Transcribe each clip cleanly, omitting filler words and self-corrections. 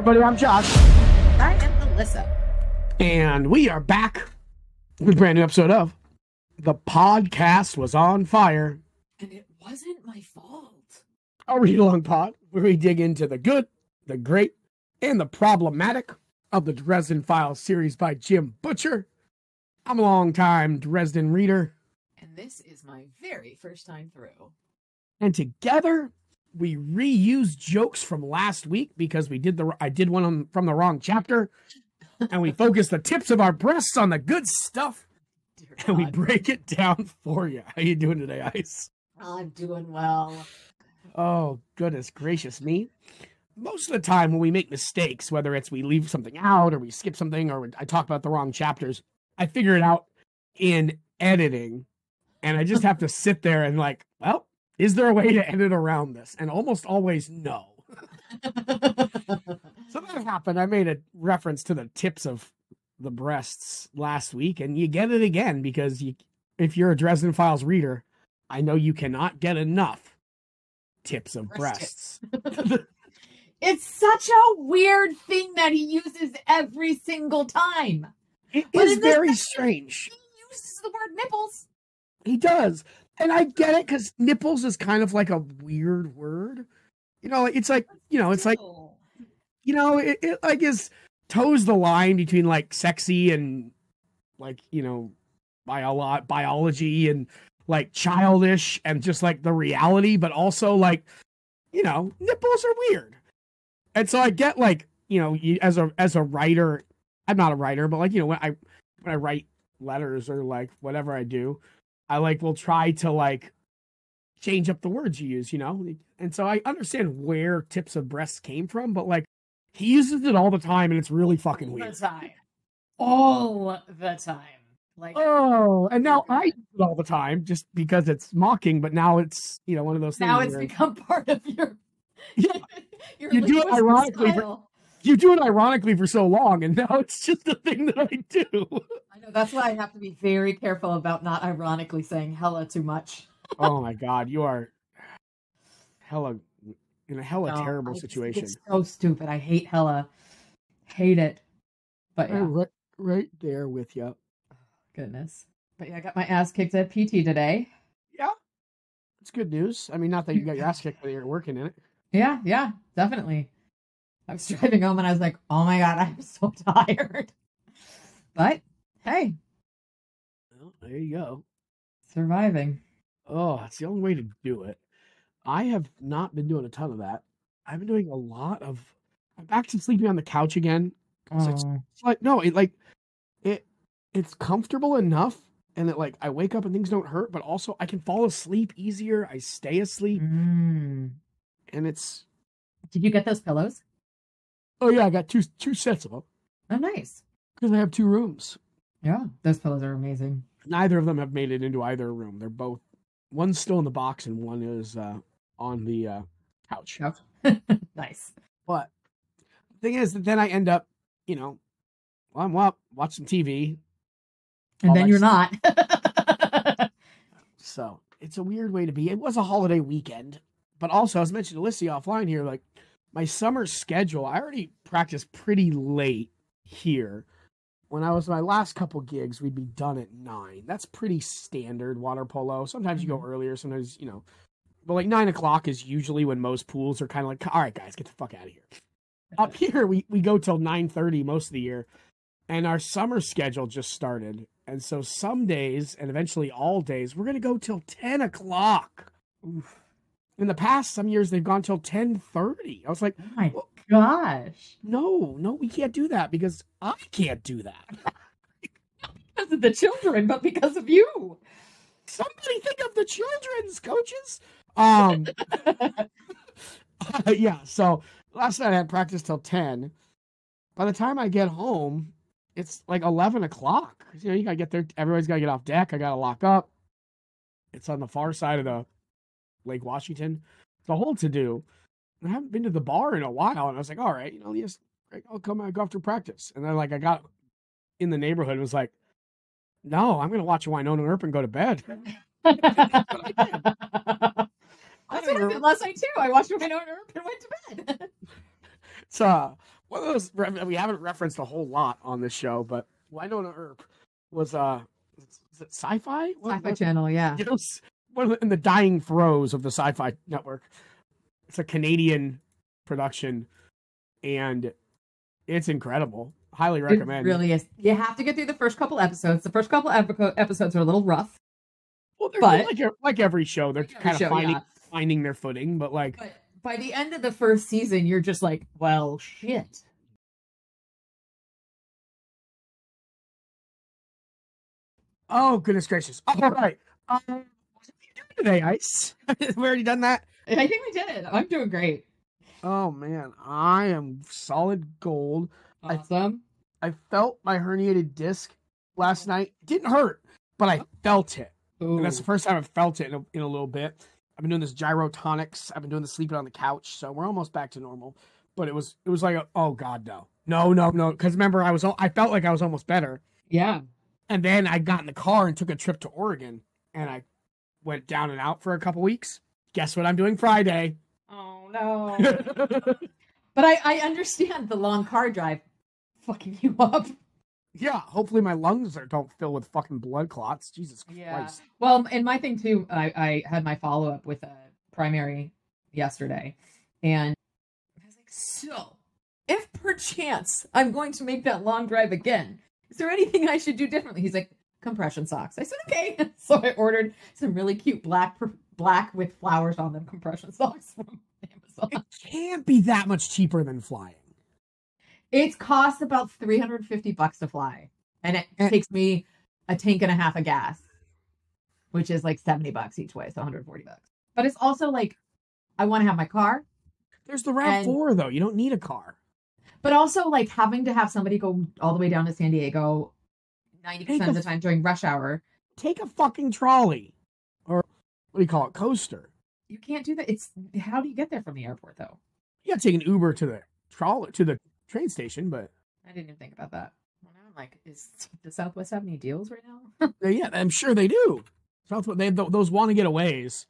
everybody, I'm Josh. I am Alyssa. And we are back with a brand new episode of The Podcast Was on Fire. And it wasn't my fault. A read-along pod where we dig into the good, the great, and the problematic of the Dresden Files series by Jim Butcher. I'm a long-time Dresden reader. And this is my very first time through. And together, we reused jokes from last week because I did one from the wrong chapter. And we focus the tips of our breasts on the good stuff. And we break it down for you. How you doing today, Ice? I'm doing well. Oh, goodness gracious me. Most of the time when we make mistakes, whether it's we leave something out or we skip something or I talk about the wrong chapters, I figure it out in editing. And I just have to sit there and like, well, is there a way to edit around this? And almost always no. So that happened. I made a reference to the tips of the breasts last week, and you get it again because if you're a Dresden Files reader, I know you cannot get enough tips of breasts. It's such a weird thing that he uses every single time. It is very strange. He uses the word nipples. He does. And I get it because nipples is kind of like a weird word. You know, it's like, it's like, it like is toes the line between like sexy and like, biology and like childish and just like the reality, but also like, nipples are weird. And so I get like, as a writer, I'm not a writer, but like, when I write letters or like whatever I do, I like will try to like change up the words you use, And so I understand where tips of breasts came from, but like he uses it all the time and it's really fucking weird. All the time. Like, and now I use it all the time just because it's mocking, but now it's, one of those things. Now it's become part of your you do it ironically. You do it ironically for so long, and now it's just a thing that I do. I know, that's why I have to be very careful about not ironically saying hella too much. Oh my god, you are hella in a terrible situation. It's so stupid. I hate hella. Hate it. But yeah. I'm right there with you. Goodness. But yeah, I got my ass kicked at PT today. Yeah. It's good news. I mean, not that you got your ass kicked, but you're working in it. Yeah, definitely. I was driving home and I was like, oh my god, I'm so tired. But, hey. Well, there you go. Surviving. Oh, it's the only way to do it. I have not been doing a ton of that. I've been doing a lot of... I'm back to sleeping on the couch again. It's like, no, it's comfortable enough and that like I wake up and things don't hurt, but also I can fall asleep easier. I stay asleep. And it's... Did you get those pillows? Oh yeah, I got two sets of them. Oh, nice. Because I have 2 rooms. Yeah, those pillows are amazing. Neither of them have made it into either room. They're both... One's still in the box and one is on the couch. Nice. But the thing is that then I end up, I'm up, watch some TV. And then you're not. So it's a weird way to be. It was a holiday weekend. But also, as mentioned to Lissy offline here, like my summer schedule, I already practiced pretty late here. When I was my last couple gigs, we'd be done at 9. That's pretty standard water polo. Sometimes you go earlier, sometimes, but like 9 o'clock is usually when most pools are kind of like, all right, guys, get the fuck out of here. Up here, we go till 9:30 most of the year. And our summer schedule just started. And so some days, and eventually all days, we're going to go till 10 o'clock. Oof. In the past, some years, they've gone till 10:30. I was like, oh my gosh. No, we can't do that because I can't do that. Because of the children, but because of you. Somebody think of the children's coaches. Yeah, so last night I had practice till 10. By the time I get home, it's like 11 o'clock. You gotta get there. Everybody's gotta get off deck. I gotta lock up. It's on the far side of the Lake Washington. It's a whole to-do. I haven't been to the bar in a while, and I was like, all right, I'll go after practice. And then like I got in the neighborhood and was like, no, I'm gonna watch Wynona Earp and go to bed. That's what I did last night too. I watched Wynona Earp and went to bed. So one of those we haven't referenced a whole lot on this show, but Wynona Earp was is it Sci-Fi? Sci-Fi Channel, yeah. It was in the dying throes of the Sci-Fi Network. It's a Canadian production, and it's incredible. Highly recommend. It really is. You have to get through the first couple episodes. The first couple episodes are a little rough. Well, they're like every show, they're kind of finding their footing, but by the end of the first season, you're just like, well, shit. Oh, goodness gracious. All right. What are you doing today, Ice? We already done that? I think we did. I'm doing great. Oh, man. I am solid gold. Awesome. I felt my herniated disc last night. It didn't hurt, but I felt it. Ooh. And that's the first time I've felt it in a little bit. I've been doing this gyrotonics. I've been doing the sleeping on the couch, so we're almost back to normal. But it was like, oh God, no. Because remember, I felt like I was almost better. Yeah. And then I got in the car and took a trip to Oregon, and I went down and out for a couple weeks. Guess what I'm doing Friday? Oh no. But I understand the long car drive fucking you up. Yeah, hopefully my lungs don't fill with fucking blood clots. Jesus Christ. Well, and my thing too, I had my follow-up with a primary yesterday, and I was like, so, if perchance I'm going to make that long drive again, is there anything I should do differently? He's like, compression socks. I said, okay. So I ordered some really cute black with flowers on them compression socks from Amazon. It can't be that much cheaper than flying. It costs about $350 to fly, and it takes me a tank and a half of gas, which is like $70 each way, so $140. But it's also like, I want to have my car. There's the RAV4 though. You don't need a car. But also like having to have somebody go all the way down to San Diego 90% of the time during rush hour. Take a fucking trolley, or what do you call it, coaster. You can't do that. How do you get there from the airport though? You got to take an Uber to the trolley to the train station, but I didn't even think about that. Well, now I'm like, does Southwest have any deals right now? Yeah, I'm sure they do. Southwest, they have those want to get aways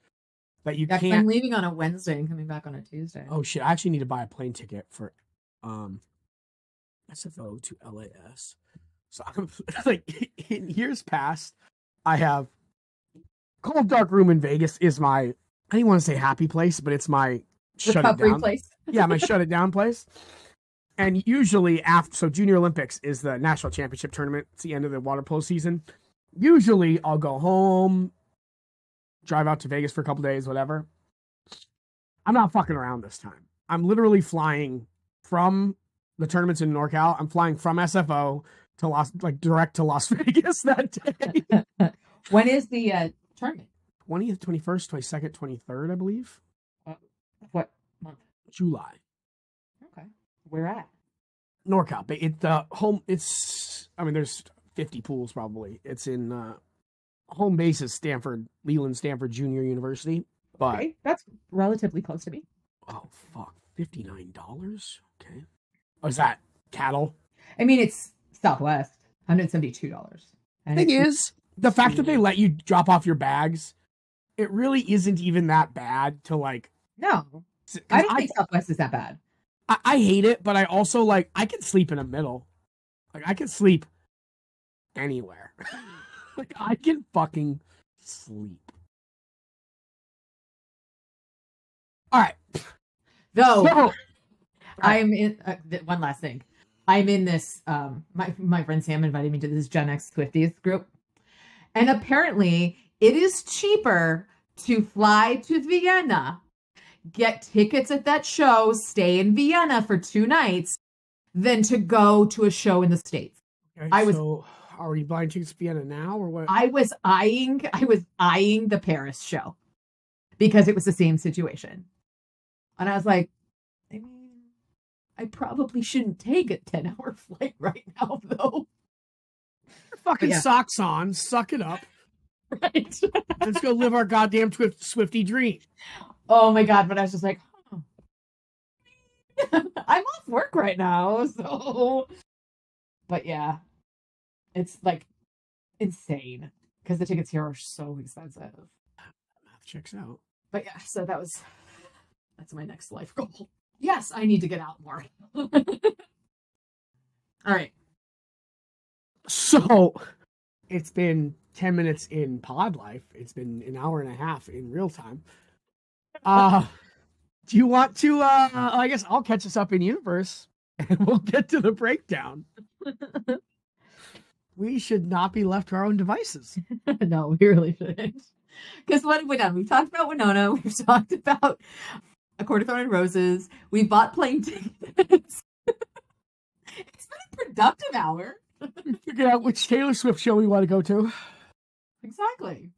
that you can't. I'm leaving on a Wednesday and coming back on a Tuesday. Oh shit! I actually need to buy a plane ticket for SFO to LAS. So I'm like, in years past, I have Cold Dark Room in Vegas is my, I didn't want to say happy place, but it's my shut it down place. Yeah, my shut it down place. And usually so Junior Olympics is the national championship tournament. It's the end of the water polo season. Usually I'll go home, drive out to Vegas for a couple days, whatever. I'm not fucking around this time. I'm literally flying from the tournaments in NorCal. I'm flying from SFO to direct to Las Vegas that day. When is the tournament? 20th, 21st, 22nd, 23rd, I believe. What month? July. Okay. Where at? NorCal. There's 50 pools probably. It's in home base is Leland Stanford Junior University. But okay, that's relatively close to me. Oh fuck, $59. Okay. Oh, is that cattle? I mean, it's Southwest, $172. Thing is, the fact that they let you drop off your bags, it really isn't even that bad to like. No, I don't think Southwest is that bad. I hate it, but I also I can sleep in the middle. Like I can sleep anywhere. Like I can fucking sleep. All right. Though I'm in one last thing. I'm in this. My friend Sam invited me to this Gen X Swifties group, and apparently it is cheaper to fly to Vienna, get tickets at that show, stay in Vienna for 2 nights, than to go to a show in the States. Okay, are you buying tickets to Vienna now or what? I was eyeing the Paris show because it was the same situation. And I was like, I mean, I probably shouldn't take a 10-hour flight right now, though. Your fucking socks on, suck it up. Right. Let's go live our goddamn Swifty dream. Oh my God, but I was just like, I'm off work right now, so. But yeah, it's like insane because the tickets here are so expensive. Math checks out. But yeah, so that's my next life goal. Yes, I need to get out more. All right. So it's been 10 minutes in pod life. It's been an hour and a half in real time. Do you want to, I guess I'll catch us up in universe and we'll get to the breakdown. We should not be left to our own devices. No, we really shouldn't. Because what have we done? We've talked about Wynona. We've talked about A Court of Thorn and Roses. We've bought plane tickets. It's been a productive hour. Figure out which Taylor Swift show we want to go to. Exactly.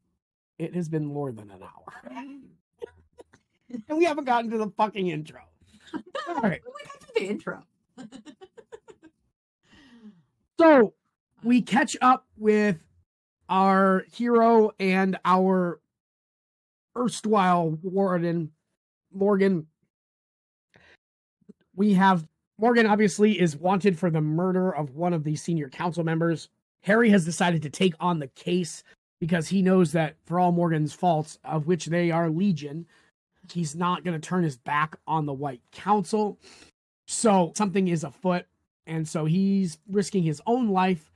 It has been more than an hour. And we haven't gotten to the fucking intro. All right. We got to the intro. So we catch up with our hero and our erstwhile warden, Morgan. We have Morgan obviously is wanted for the murder of one of the senior council members. Harry has decided to take on the case because he knows that for all Morgan's faults, of which they are legion, he's not going to turn his back on the White Council. So something is afoot. And so he's risking his own life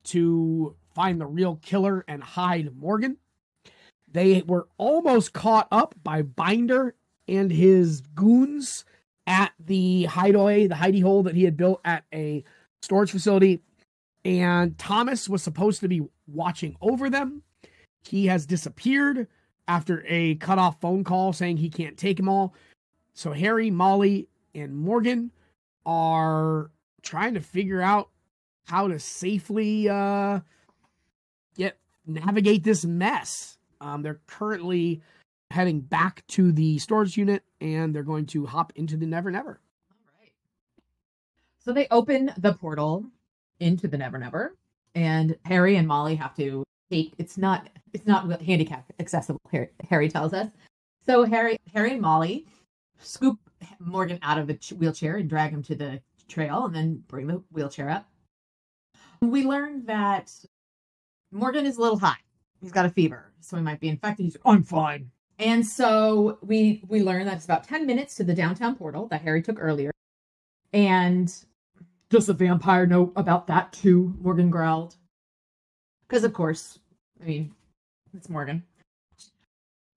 to find the real killer and hide Morgan. They were almost caught up by Binder and his goons at the hideaway, the hidey hole that he had built at a storage facility. And Thomas was supposed to be watching over them. He has disappeared after a cut-off phone call saying he can't take them all. So Harry, Molly, and Morgan are trying to figure out how to safely navigate this mess. They're currently heading back to the storage unit, and they're going to hop into the Never Never. All right. So they open the portal into the Never Never, and Harry and Molly have to take. It's not handicap accessible. Harry tells us. So Harry and Molly scoop Morgan out of the wheelchair and drag him to the trail, and then bring the wheelchair up. We learn that Morgan is a little high. He's got a fever, so he might be infected. He's like, I'm fine. And so we learn that it's about 10 minutes to the downtown portal that Harry took earlier. And does the vampire know about that too? Morgan growled. Because of course, I mean, it's Morgan.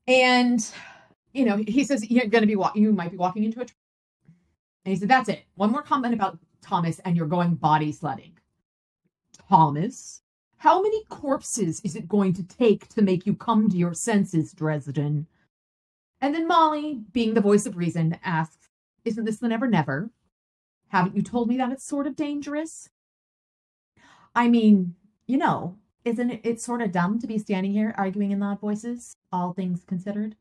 And, you know, he says, you might be walking into a trap. And he said, that's it. One more comment about Thomas and you're going body sledding. Thomas? How many corpses is it going to take to make you come to your senses, Dresden? And then Molly, being the voice of reason, asks, isn't this the Never Never? Haven't you told me that it's sort of dangerous? I mean, you know, isn't it sort of dumb to be standing here arguing in loud voices, all things considered?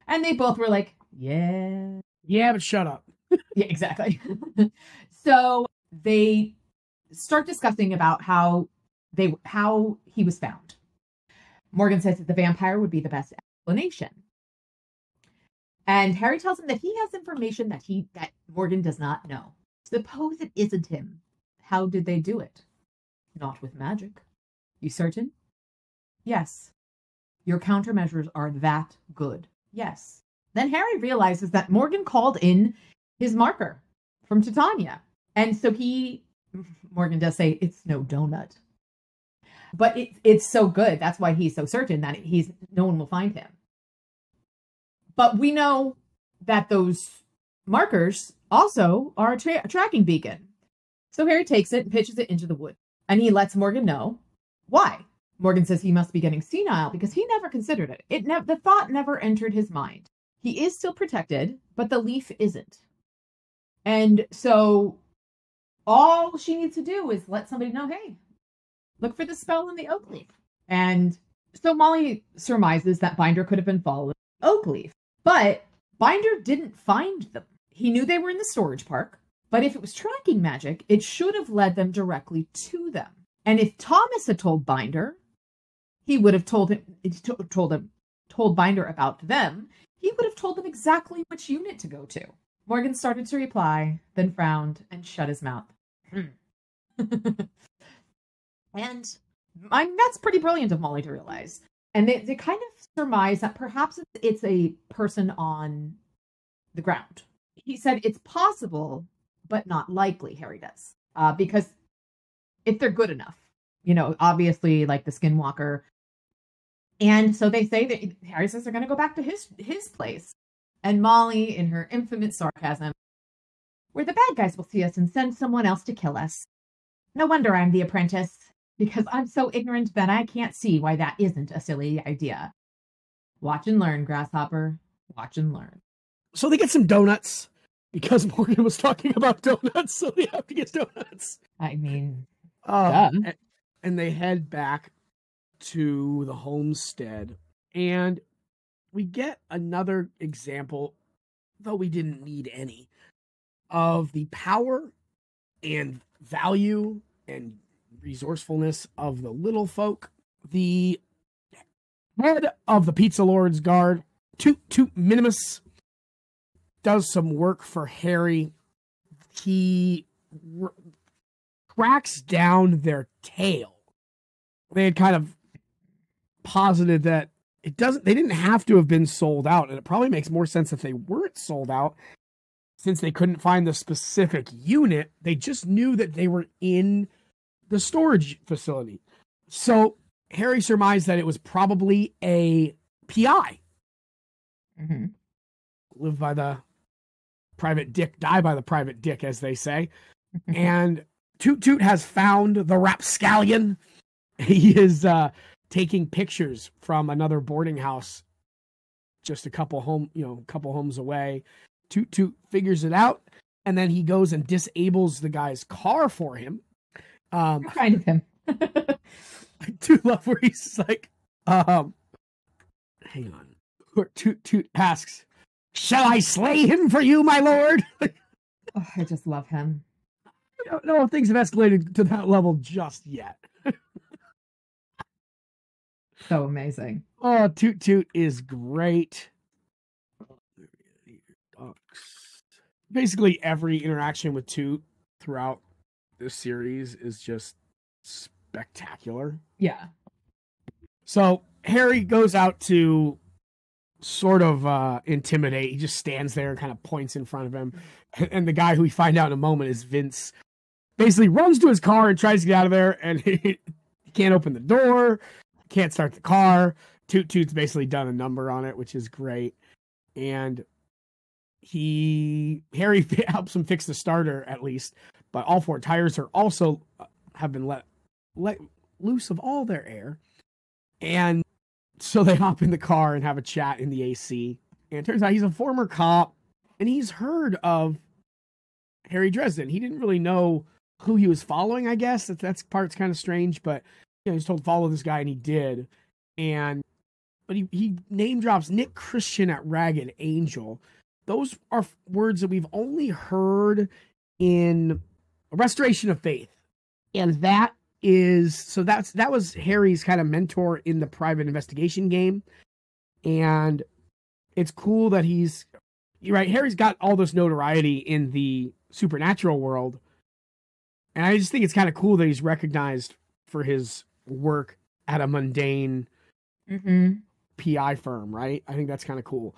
And they both were like, yeah. Yeah, but shut up. Yeah, exactly. So they start discussing about how he was found. Morgan says that the vampire would be the best explanation. And Harry tells him that he has information that Morgan does not know. Suppose it isn't him. How did they do it? Not with magic. You certain? Yes. Your countermeasures are that good. Yes. Then Harry realizes that Morgan called in his marker from Titania. And so Morgan does say, it's no donut. But it's so good. That's why he's so certain that no one will find him. But we know that those markers also are a tracking beacon. So Harry takes it and pitches it into the wood. And he lets Morgan know why. Morgan says he must be getting senile because he never considered it. The thought never entered his mind. He is still protected, but the leaf isn't. And so all she needs to do is let somebody know, hey, look for the spell in the oak leaf. And so Molly surmises that Binder could have been following oak leaf. But Binder didn't find them. He knew they were in the storage park, but if it was tracking magic, it should have led them directly to them. And if Thomas had told Binder, he would have told Binder about them. He would have told them exactly which unit to go to. Morgan started to reply, then frowned and shut his mouth. And that's pretty brilliant of Molly to realize. And they kind of surmise that perhaps it's a person on the ground. He said it's possible, but not likely, Harry does. because if they're good enough, obviously like the Skinwalker. And so they say that Harry says they're going to go back to his place. And Molly, in her infamous sarcasm, where the bad guys will see us and send someone else to kill us. No wonder I'm the apprentice, because I'm so ignorant that I can't see why that isn't a silly idea. Watch and learn, Grasshopper. Watch and learn. So they get some donuts because Morgan was talking about donuts, so they have to get donuts. I mean, and they head back to the homestead, and we get another example, though we didn't need any, of the power and value and resourcefulness of the little folk. The head of the Pizza Lord's Guard, Toot Minimus, does some work for Harry. He tracks down their tail. They had kind of posited that they didn't have to have been sold out, and it probably makes more sense if they weren't sold out, since they couldn't find the specific unit. They just knew that they were in the storage facility. So Harry surmised that it was probably a PI. Mm-hmm. Live by the private dick, die by the private dick, as they say. And Toot has found the rapscallion. He is taking pictures from another boarding house just a couple homes away. Toot figures it out, and then he goes and disables the guy's car for him. Kind of him. I do love where he's like, hang on. Where Toot asks, "Shall I slay him for you, my lord?" Oh, I just love him. I don't know if things have escalated to that level just yet. So amazing. Oh, Toot is great. Basically, every interaction with Toot throughout this series is just spectacular. Yeah. So Harry goes out to sort of intimidate. He just stands there and kind of points in front of him. And the guy who we find out in a moment is Vince. Basically runs to his car and tries to get out of there, and he can't open the door, can't start the car. Toot's basically done a number on it, which is great. And Harry helps him fix the starter, at least, but all four tires are also have been let loose of all their air. And so they hop in the car and have a chat in the AC. And it turns out he's a former cop, and he's heard of Harry Dresden. He didn't really know who he was following, I guess. That part's kind of strange, but he's told follow this guy, and he did. But he name drops Nick Christian at Ragged Angel. Those are words that we've only heard in Restoration of Faith. And that was Harry's kind of mentor in the private investigation game. And it's cool that you're right, Harry's got all this notoriety in the supernatural world. And I just think it's kind of cool that he's recognized for his work at a mundane PI firm, right? I think that's kind of cool.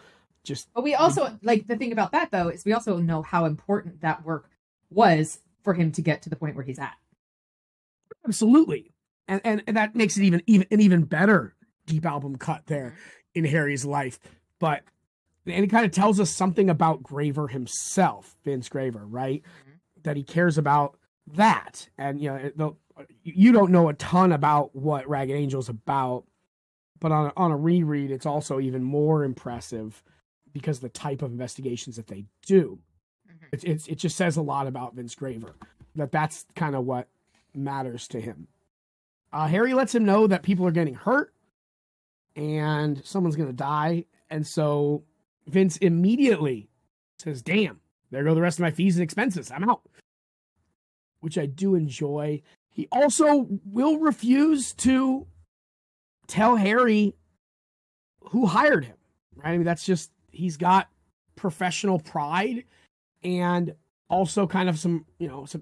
But we also, like, the thing about that, though, is we also know how important that work was for him to get to the point where he's at. Absolutely. And that makes it an even better deep album cut there in Harry's life. And it kind of tells us something about Graver himself, Vince Graver, right? That he cares about that. And, you don't know a ton about what Ragged Angel's about, but on a reread, it's also even more impressive because of the type of investigations that they do. It just says a lot about Vince Graver, that's kind of what matters to him. Harry lets him know that people are getting hurt and someone's going to die. And so Vince immediately says, "Damn, there go the rest of my fees and expenses. I'm out," which I do enjoy. He also will refuse to tell Harry who hired him, right? I mean, that's just, he's got professional pride and also kind of some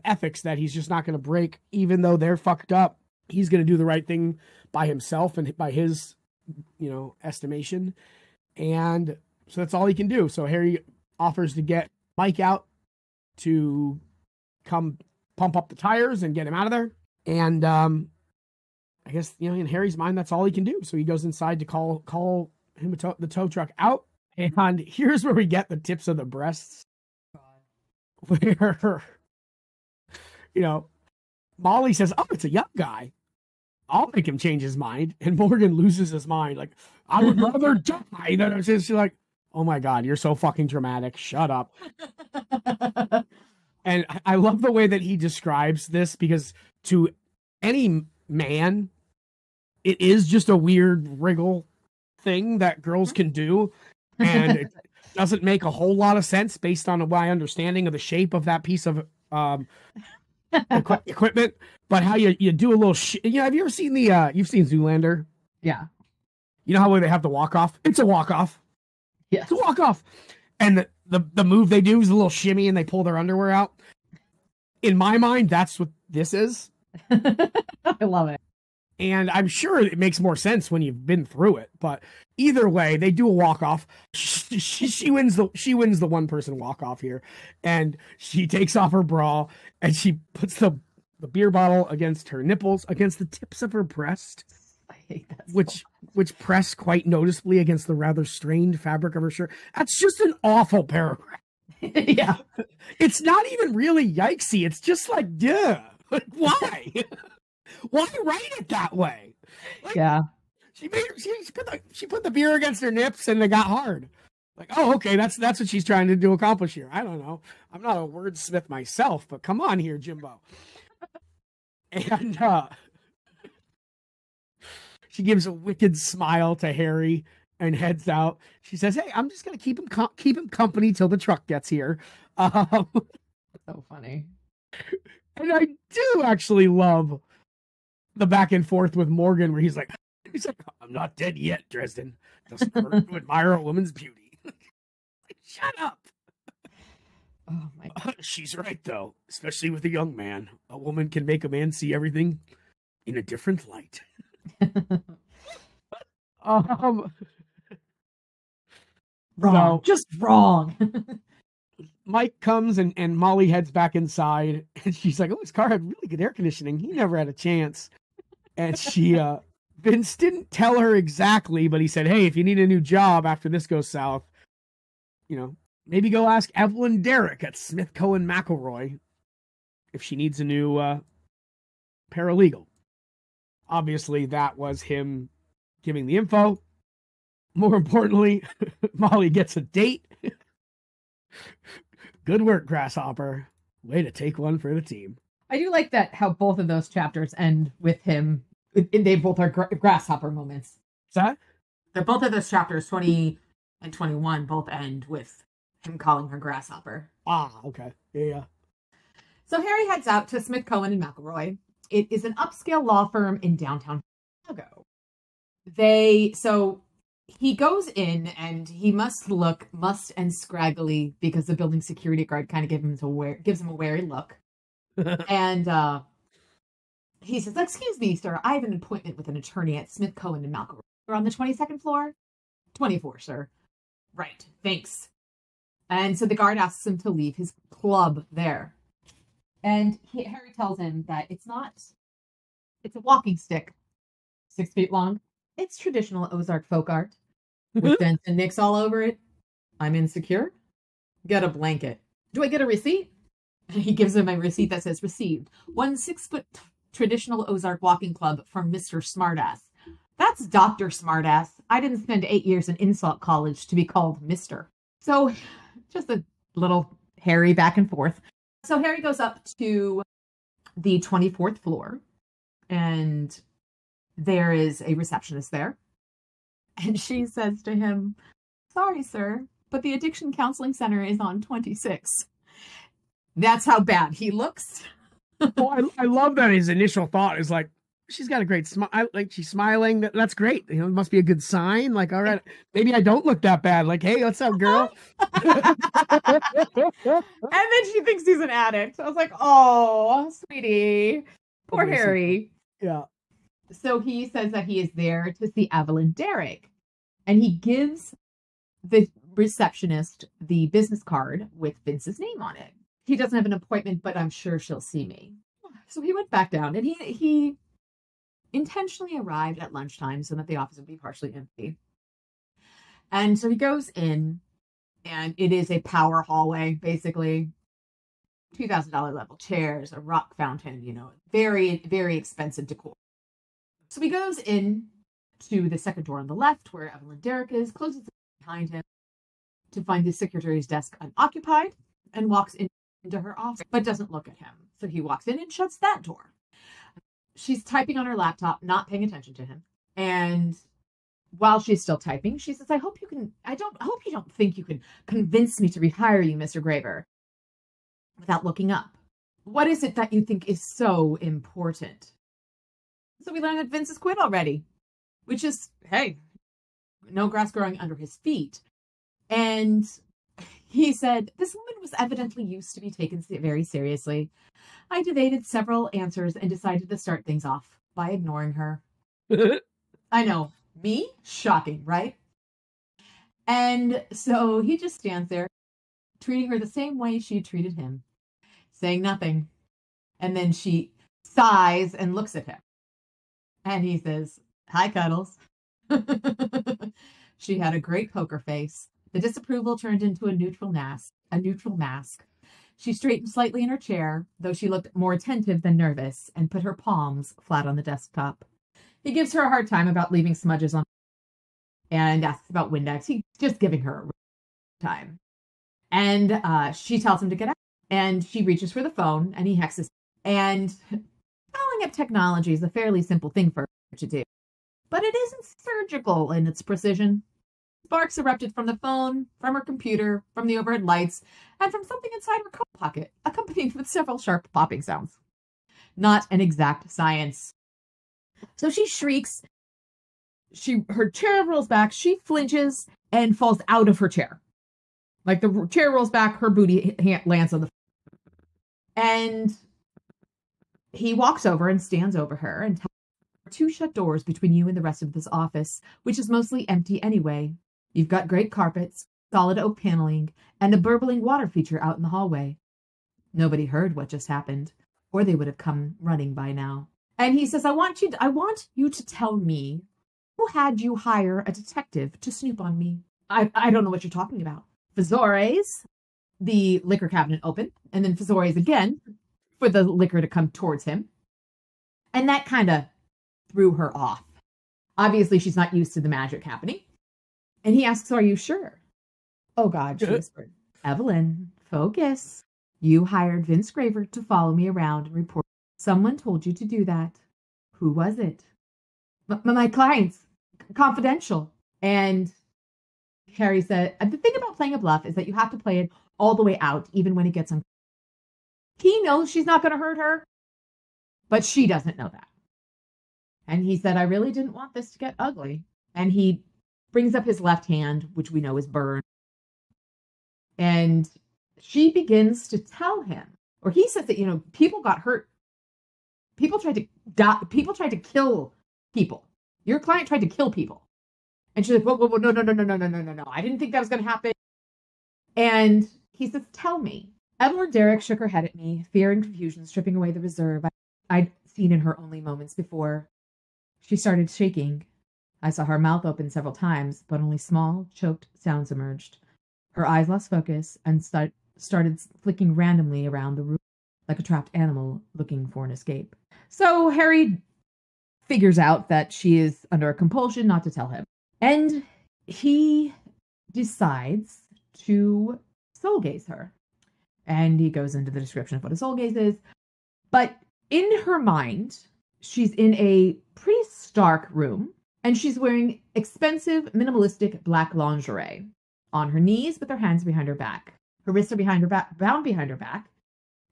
ethics that he's just not going to break, even though they're fucked up. He's going to do the right thing by himself and by his, estimation. And so that's all he can do. So Harry offers to get Mike out to come pump up the tires and get him out of there. And I guess, in Harry's mind, that's all he can do. So he goes inside to call him the tow truck out. And here's where we get the tips of the breasts. Where, Molly says, oh, it's a young guy. I'll make him change his mind. And Morgan loses his mind. Like, I would rather die than she's like, oh my God, you're so fucking dramatic. Shut up. And I love the way that he describes this, because to any man, it is just a weird wriggle thing that girls can do. And it doesn't make a whole lot of sense based on my understanding of the shape of that piece of equipment. But how you do a little have you ever seen you've seen Zoolander? Yeah. You know how they have the walk off? It's a walk off. Yeah. It's a walk off. And the move they do is a little shimmy and they pull their underwear out. In my mind, that's what this is. I love it. And I'm sure it makes more sense when you've been through it. But either way, they do a walk off. She wins the one person walk off here, and she takes off her bra and she puts the beer bottle against her nipples, against the tips of her breast, I hate that. Which press quite noticeably against the rather strained fabric of her shirt. That's just an awful paragraph. Yeah, it's not even really yikesy. It's just like, yeah, like, why? Why write it that way? Like, yeah. She put the beer against her nips and they got hard. Like, oh, okay, that's what she's trying to accomplish here. I don't know. I'm not a wordsmith myself, but come on here, Jimbo. And she gives a wicked smile to Harry and heads out. She says, "Hey, I'm just gonna keep him company till the truck gets here." So funny. And I do actually love the back and forth with Morgan, where he's like, "I'm not dead yet, Dresden. Doesn't hurt to admire a woman's beauty." Shut up. Oh my God. She's right, though, especially with a young man. A woman can make a man see everything in a different light. Wrong. Just wrong. Mike comes and Molly heads back inside, and she's like, "Oh, his car had really good air conditioning. He never had a chance." And Vince didn't tell her exactly, but he said, "Hey, if you need a new job after this goes south, maybe go ask Evelyn Derrick at Smith Cohen McElroy if she needs a new paralegal." Obviously, that was him giving the info. More importantly, Molly gets a date. Good work, Grasshopper. Way to take one for the team. I do like that how both of those chapters end with him. They both are Grasshopper moments. Is that? They're both of those chapters, 20 and 21, both end with him calling her Grasshopper. Ah, okay. Yeah. So Harry heads out to Smith Cohen and McElroy. It is an upscale law firm in downtown Chicago. So he goes in and he must look and scraggly because the building security guard kind of gives him a wary look. And he says, "Excuse me, sir, I have an appointment with an attorney at Smith Cohen and McElroy. We're on the 22nd floor? 24, sir." "Right, thanks." And so the guard asks him to leave his club there. And Harry tells him that it's a walking stick, 6 feet long. It's traditional Ozark folk art with dents and nicks all over it. I'm insecure. Get a blanket. Do I get a receipt? And he gives him a receipt that says received. 1 6-foot traditional Ozark walking club from Mr. Smartass. That's Dr. Smartass. I didn't spend 8 years in insult college to be called Mr. So just a little Harry back and forth. So Harry goes up to the 24th floor, and there is a receptionist there. And she says to him, "Sorry, sir, but the Addiction Counseling Center is on 26. That's how bad he looks. Oh, I love that his initial thought is like, she's got a great smile. Like, she's smiling. That's great. It must be a good sign. Like, all right, maybe I don't look that bad. Like, hey, what's up, girl? And then she thinks he's an addict. I was like, oh, sweetie. Poor Harry. Yeah. So he says that he is there to see Evelyn Derrick. And he gives the receptionist the business card with Vince's name on it. he doesn't have an appointment, but I'm sure she'll see me. So he went back down, and he intentionally arrived at lunchtime so that the office would be partially empty. And so he goes in, and it is a power hallway, basically. $2,000 level chairs, a rock fountain, very, very expensive decor. So he goes in to the second door on the left where Evelyn Derrick is, closes it behind him to find the secretary's desk unoccupied, and walks into her office, but doesn't look at him. So he walks in and shuts that door. She's typing on her laptop, not paying attention to him. And while she's still typing, she says, I hope you don't think you can convince me to rehire you, Mr. Graver, without looking up. What is it that you think is so important? So we learn that Vince has quit already, which is, hey, no grass growing under his feet. And he said, this woman was evidently used to be taken very seriously. I debated several answers and decided to start things off by ignoring her. I know, me? Shocking, right? And so he just stands there, treating her the same way she treated him, saying nothing. And then she sighs and looks at him. And he says, hi, Cuddles. She had a great poker face. The disapproval turned into a neutral mask. She straightened slightly in her chair, though she looked more attentive than nervous, and put her palms flat on the desktop. He gives her a hard time about leaving smudges on and asks about Windex. He's just giving her a time. And she tells him to get out. And she reaches for the phone, and he hexes. And following up technology is a fairly simple thing for her to do. But it isn't surgical in its precision. Sparks erupted from the phone, from her computer, from the overhead lights, and from something inside her coat pocket, accompanied with several sharp popping sounds. Not an exact science. So she shrieks. Her chair rolls back. She flinches and falls out of her chair. Like the chair rolls back, her booty lands on the floor. And he walks over and stands over her and tells her, 2 shut doors between you and the rest of this office, which is mostly empty anyway. You've got great carpets, solid oak paneling, and a burbling water feature out in the hallway. Nobody heard what just happened, or they would have come running by now. And he says, I want you to tell me who had you hire a detective to snoop on me. I don't know what you're talking about. Fazores, the liquor cabinet opened, and then Fazores again for the liquor to come towards him. And that kind of threw her off. Obviously, she's not used to the magic happening. And he asks, are you sure? Oh, God, she whispered. Evelyn, focus. You hired Vince Graver to follow me around and report. Someone told you to do that. Who was it? My clients. Confidential. And Harry said, the thing about playing a bluff is that you have to play it all the way out, even when it gets uncomfortable. He knows she's not going to hurt her, but she doesn't know that. And he said, I really didn't want this to get ugly. And he brings up his left hand, which we know is burned. And she begins to tell him, or he says that, people got hurt. People tried to die. People tried to kill people. Your client tried to kill people. And she's like, whoa, no. I didn't think that was going to happen. And he says, tell me. Evelyn Derrick shook her head at me, fear and confusion stripping away the reserve I'd seen in her only moments before. She started shaking. I saw her mouth open several times, but only small, choked sounds emerged. Her eyes lost focus and started flicking randomly around the room like a trapped animal looking for an escape. So Harry figures out that she is under a compulsion not to tell him. And he decides to soul gaze her. And he goes into the description of what a soul gaze is. But in her mind, she's in a pretty stark room. And she's wearing expensive, minimalistic black lingerie. On her knees with her hands behind her back. Her wrists are behind her back, bound behind her back.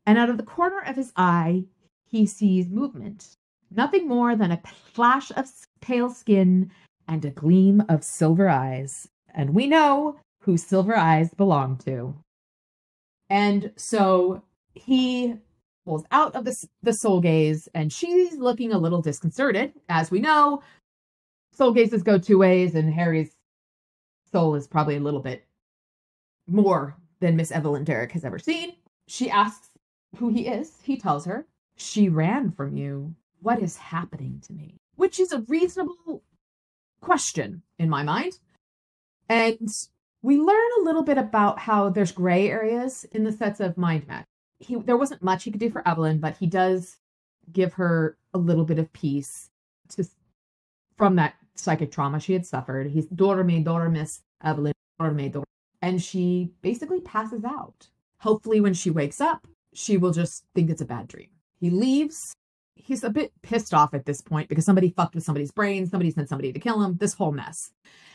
And out of the corner of his eye, he sees movement. Nothing more than a flash of pale skin and a gleam of silver eyes. And we know who silver eyes belong to. And so he pulls out of the soul gaze, and she's looking a little disconcerted. As we know, soul gazes go 2 ways, and Harry's soul is probably a little bit more than Miss Evelyn Derrick has ever seen. She asks who he is. He tells her. She ran from you. What is happening to me? Which is a reasonable question in my mind. And we learn a little bit about how there's gray areas in the sets of mind magic. There wasn't much he could do for Evelyn, but he does give her a little bit of peace from that psychic trauma she had suffered. He's daughter miss Evelyn, daughter. And she basically passes out. Hopefully when she wakes up, she will just think it's a bad dream. He leaves. He's a bit pissed off at this point because somebody fucked with somebody's brain. Somebody sent somebody to kill him. This whole mess.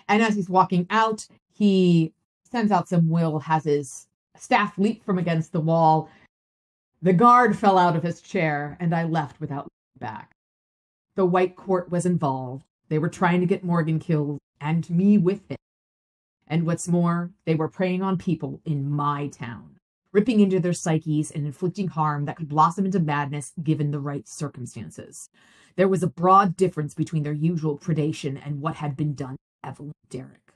And as he's walking out, he sends out some will, has his staff leap from against the wall. The guard fell out of his chair, and I left without looking back. The White Court was involved. They were trying to get Morgan killed, and me with him. And what's more, they were preying on people in my town, ripping into their psyches and inflicting harm that could blossom into madness given the right circumstances. There was a broad difference between their usual predation and what had been done to Evelyn Derrick.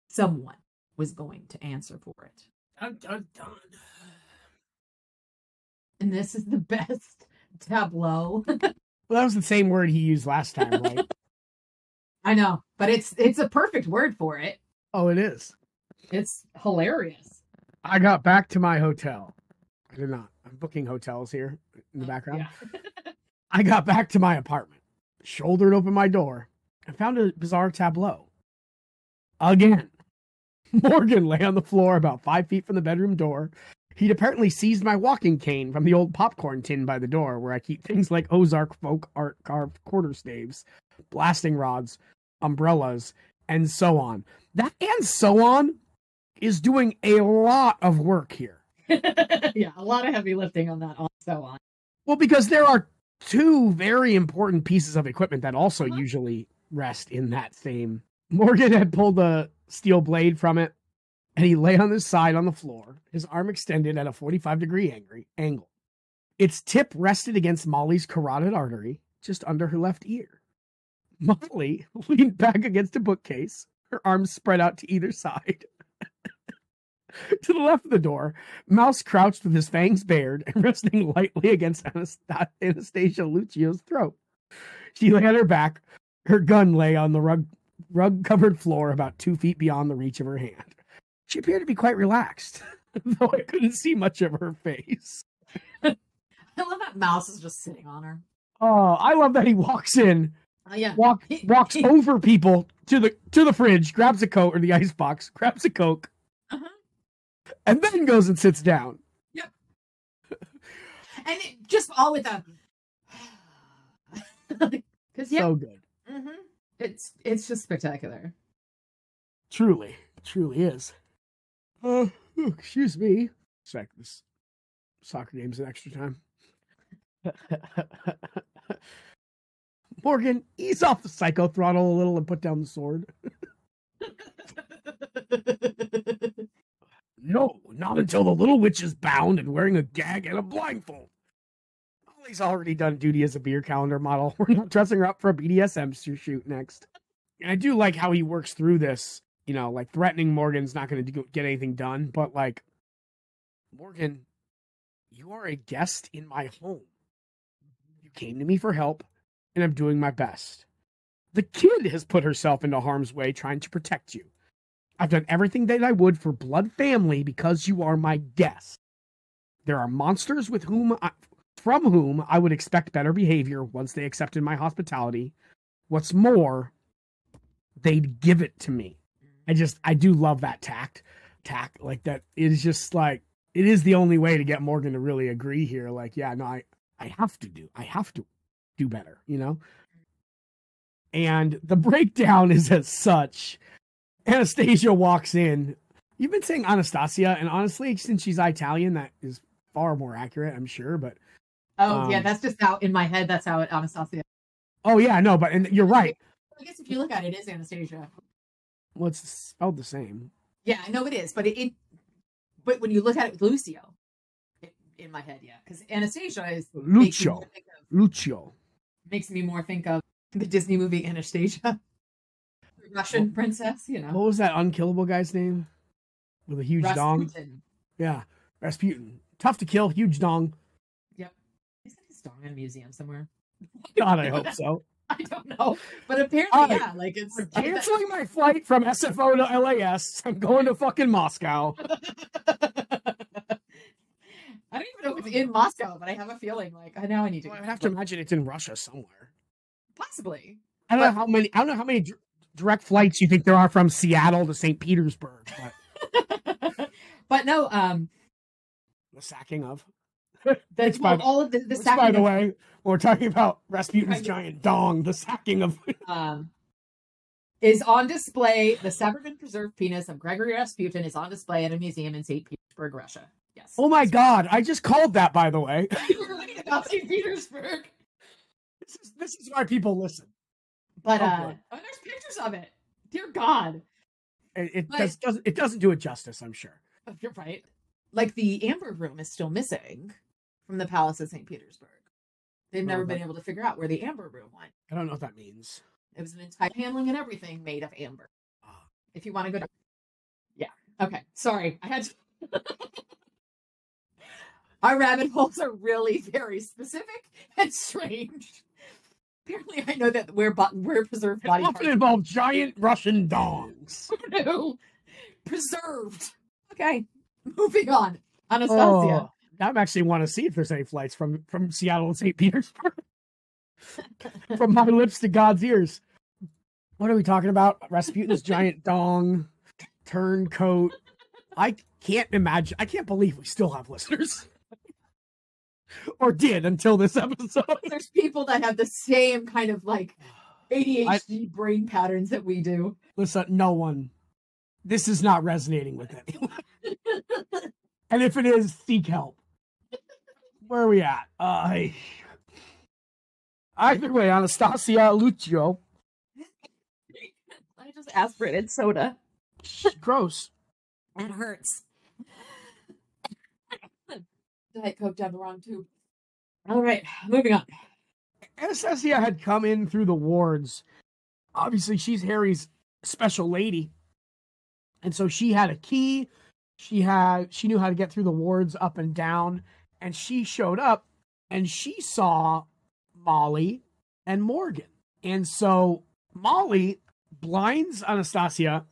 Someone was going to answer for it. Dun, dun, dun. And this is the best tableau. Well, that was the same word he used last time, right? I know, but it's a perfect word for it. Oh, it is. It's hilarious. I got back to my hotel. I did not. I'm booking hotels here in the background. Yeah. I got back to my apartment, shouldered open my door, and found a bizarre tableau. Again, Morgan lay on the floor about 5 feet from the bedroom door. He'd apparently seized my walking cane from the old popcorn tin by the door, where I keep things like Ozark folk art carved quarterstaves, blasting rods, umbrellas, and so on. That "and so on" is doing a lot of work here. Yeah, a lot of heavy lifting on that, and so on. Well, because there are two very important pieces of equipment that also usually rest in that same. Morgan had pulled a steel blade from it, and he lay on his side on the floor, his arm extended at a 45-degree angle. Its tip rested against Molly's carotid artery, just under her left ear. Molly leaned back against a bookcase, her arms spread out to either side. To the left of the door, Mouse crouched with his fangs bared and resting lightly against Anastasia Lucio's throat. She lay on her back. Her gun lay on the rug-covered floor about 2 feet beyond the reach of her hand. She appeared to be quite relaxed, though I couldn't see much of her face. I love that Mouse is just sitting on her. Oh, I love that he walks in, walks over people to the fridge, grabs a Coke or the icebox, grabs a Coke, and then goes and sits down. Yep. And just all with a... So good. Mm-hmm. It's just spectacular. Truly is. Excuse me. Sec, this soccer game's an extra time. Morgan, ease off the psycho throttle a little and put down the sword. No, not until the little witch is bound and wearing a gag and a blindfold. Molly's already done duty as a beer calendar model. We're not dressing her up for a BDSM shoot next. And I do like how he works through this, you know, like threatening Morgan's not going to get anything done, but like, Morgan, you are a guest in my home. You came to me for help, and I'm doing my best. The kid has put herself into harm's way trying to protect you. I've done everything that I would for blood family because you are my guest. There are monsters from whom I would expect better behavior once they accepted my hospitality. What's more, they'd give it to me. I do love that tact like that. It is just like, it is the only way to get Morgan to really agree here. Like, yeah, no, I have to do better, you know? And the breakdown is as such. Anastasia walks in. You've been saying Anastasia, and honestly, since she's Italian, that is far more accurate, I'm sure, but... yeah, that's just how, in my head, that's how Anastasia... Oh, yeah, no, and you're right. I guess if you look at it, it is Anastasia. Well, it's spelled the same. Yeah, I know it is, but but when you look at it with Lucio, in my head, yeah, because Anastasia is... Lucio. Makes me more think of the Disney movie Anastasia. Russian princess, you know. What was that unkillable guy's name? With a huge Rasputin. dong? Yeah, Rasputin. tough to kill, huge dong. Yep. Isn't his dong in a museum somewhere? God, I hope so. I don't know. But apparently, yeah, like it's I'm canceling my flight from SFO to LAS. I'm going to fucking Moscow. I don't even know if it's in Moscow, but I have a feeling like now I need to. Well, I have to imagine it's in Russia somewhere. Possibly. I don't know how many direct flights you think there are from Seattle to St. Petersburg. But, but no, the sacking of. All of the sacking. By the way, we're talking about Rasputin's giant dong. The sacking of is on display. The severed and preserved penis of Gregory Rasputin is on display at a museum in St. Petersburg, Russia. Yes. Oh my God! I just called that, by the way. You were reading about St. Petersburg. This is why people listen. But there's pictures of it. Dear God, it doesn't do it justice. I'm sure. You're right. Like the amber room is still missing from the Palace of St. Petersburg. They've never been able to figure out where the amber room went. I don't know what that means. It was an entire handling and everything made of amber. If you want to go down. Yeah. Okay. Sorry. I had to. Our rabbit holes are really very specific and strange. Apparently, I know that we're preserved body parts. Often involve giant Russian dongs. No. Preserved. Okay. Moving on. Anastasia. I actually want to see if there's any flights from Seattle to St. Petersburg. From my lips to God's ears. What are we talking about? Rasputin's giant dong, turncoat. I can't believe we still have listeners. Or did until this episode. There's people that have the same kind of like ADHD brain patterns that we do. Listen, no one. This is not resonating with anyone. And if it is, seek help. Where are we at? Either way, Anastasia Lucio. I just aspirated soda. Gross. It hurts. Diet Coke down the wrong tube. All right, moving on. Anastasia had come in through the wards. Obviously, she's Harry's special lady. And so she had a key. She knew how to get through the wards up and down. And she showed up and she saw Molly and Morgan. And so Molly blinds Anastasia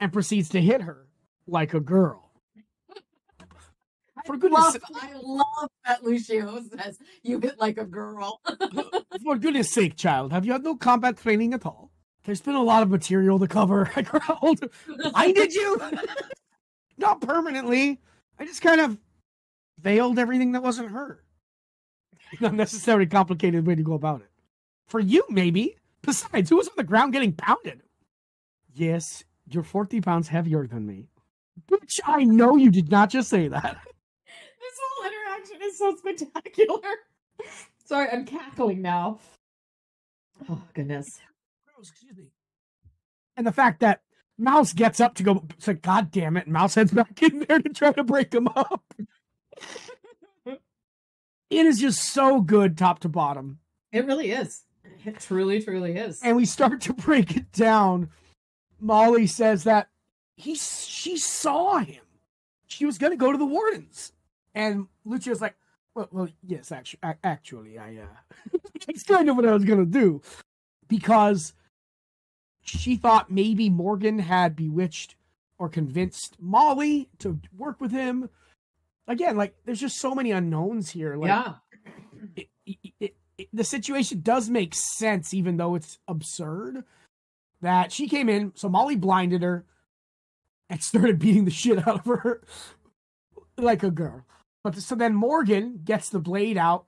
and proceeds to hit her like a girl. I love that Lucio says you hit like a girl. For goodness sake, child, have you had no combat training at all? There's been a lot of material to cover. I growled. Blinded you? Not permanently. I just kind of veiled everything that wasn't her. Not necessarily complicated way to go about it. For you, maybe. Besides, who was on the ground getting pounded? Yes, you're 40 pounds heavier than me. Bitch, I know you did not just say that. This whole interaction is so spectacular. Sorry, I'm cackling now. Oh, goodness. Excuse me. And the fact that Mouse gets up to go, it's like, God damn it, and Mouse heads back in there to try to break him up. It is just so good top to bottom. It really is. It truly, truly is. And we start to break it down. Molly says that she saw him. She was going to go to the wardens. And Lucio's like, well yes, actually, it's kind of what I was going to do. Because she thought maybe Morgan had bewitched or convinced Molly to work with him. Again, like, there's just so many unknowns here. Like, yeah. The situation does make sense, even though it's absurd, that she came in, so Molly blinded her and started beating the shit out of her like a girl. But so then Morgan gets the blade out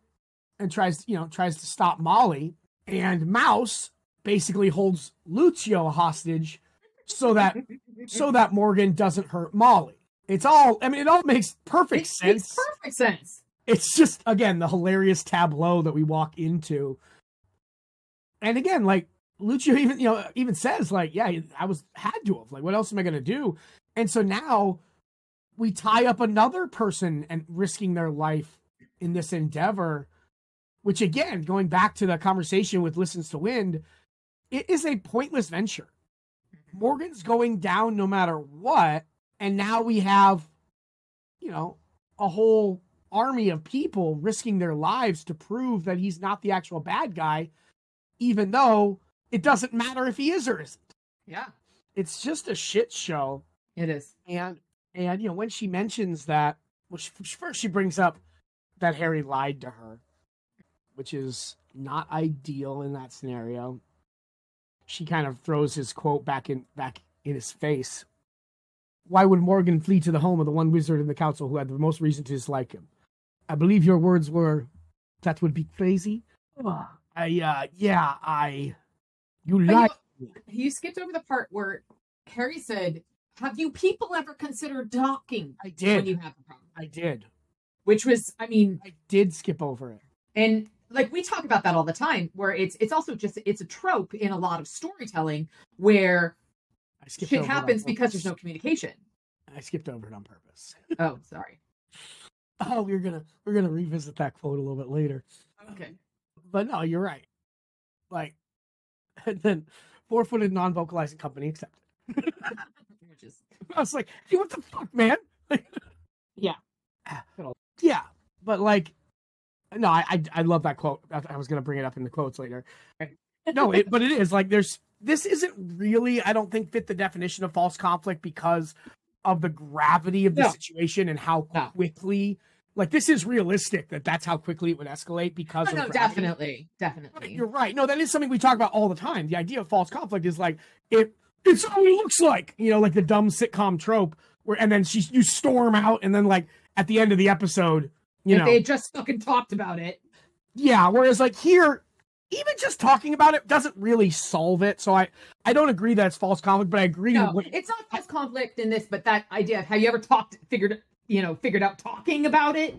and tries to stop Molly, and Mouse basically holds Lucio hostage so that Morgan doesn't hurt Molly. It all makes perfect sense. It makes perfect sense. It's just, again, the hilarious tableau that we walk into. And again, like, Lucio even says, like, yeah, had to have. Like, what else am I going to do? And so now we tie up another person and risking their life in this endeavor, which, again, going back to the conversation with Listens to Wind, it is a pointless venture. Morgan's going down no matter what. And now we have, a whole army of people risking their lives to prove that he's not the actual bad guy, even though it doesn't matter if he is or isn't. Yeah. It's just a shit show. It is. And you know, when she mentions that, well, first she brings up that Harry lied to her, which is not ideal in that scenario. She kind of throws his quote back in his face. Why would Morgan flee to the home of the one wizard in the council who had the most reason to dislike him? I believe your words were, that would be crazy. You lied. You skipped over the part where Harry said, have you people ever considered docking? I did. When you have a problem? I did. Which was, I mean... I did skip over it. And, like, we talk about that all the time, where it's also just, it's a trope in a lot of storytelling where shit happens because there's no communication. I skipped over it on purpose. Oh, sorry. Oh, we're gonna revisit that quote a little bit later. Okay. But no, you're right. Like, and then 4-footed non-vocalizing company accepted. I was like, hey, what the fuck, man? Yeah. Yeah. But like, no, I love that quote. I was gonna bring it up in the quotes later. No, but it is like this isn't really, I don't think, fit the definition of false conflict because of the gravity of the situation and how quickly, like, this is realistic that's how quickly it would escalate because of definitely. You're right. No, that is something we talk about all the time. The idea of false conflict is like, it's how it looks like, you know, like the dumb sitcom trope where, and then you storm out and then like at the end of the episode, you know. They had just fucking talked about it. Yeah. Whereas like here, even just talking about it doesn't really solve it. So I don't agree that it's false conflict, but I agree. No, it's not false conflict in this, but that idea of, have you ever figured out talking about it?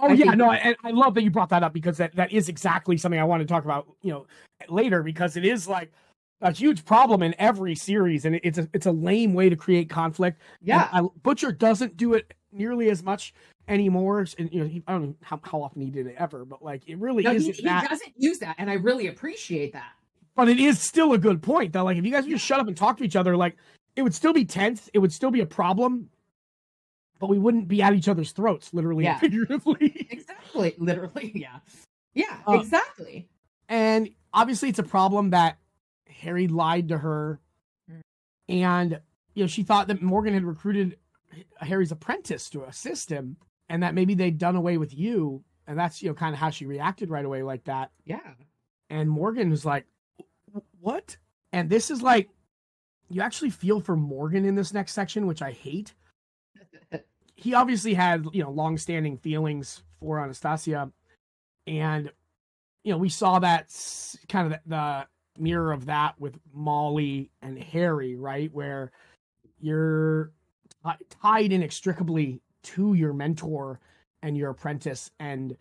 Oh, yeah, no, I love that you brought that up because that is exactly something I want to talk about, you know, later, because it is like a huge problem in every series, and it's a lame way to create conflict. Yeah, Butcher doesn't do it nearly as much anymore, and you know, I don't know how often he did it ever, but like it really is. He doesn't use that, and I really appreciate that. But it is still a good point that, like, if you guys would just shut up and talk to each other, like, it would still be tense, it would still be a problem, but we wouldn't be at each other's throats, literally and figuratively. Exactly, literally, yeah, exactly. And obviously, it's a problem that Harry lied to her, and you know, she thought that Morgan had recruited Harry's apprentice to assist him, and that maybe they'd done away with you, and that's, you know, kind of how she reacted right away like that. Yeah. And Morgan was like, what? And this is like, you actually feel for Morgan in this next section, which I hate. He obviously had, you know, long-standing feelings for Anastasia, and you know, we saw that kind of the mirror of that with Molly and Harry, right? Where you're tied inextricably to your mentor and your apprentice. And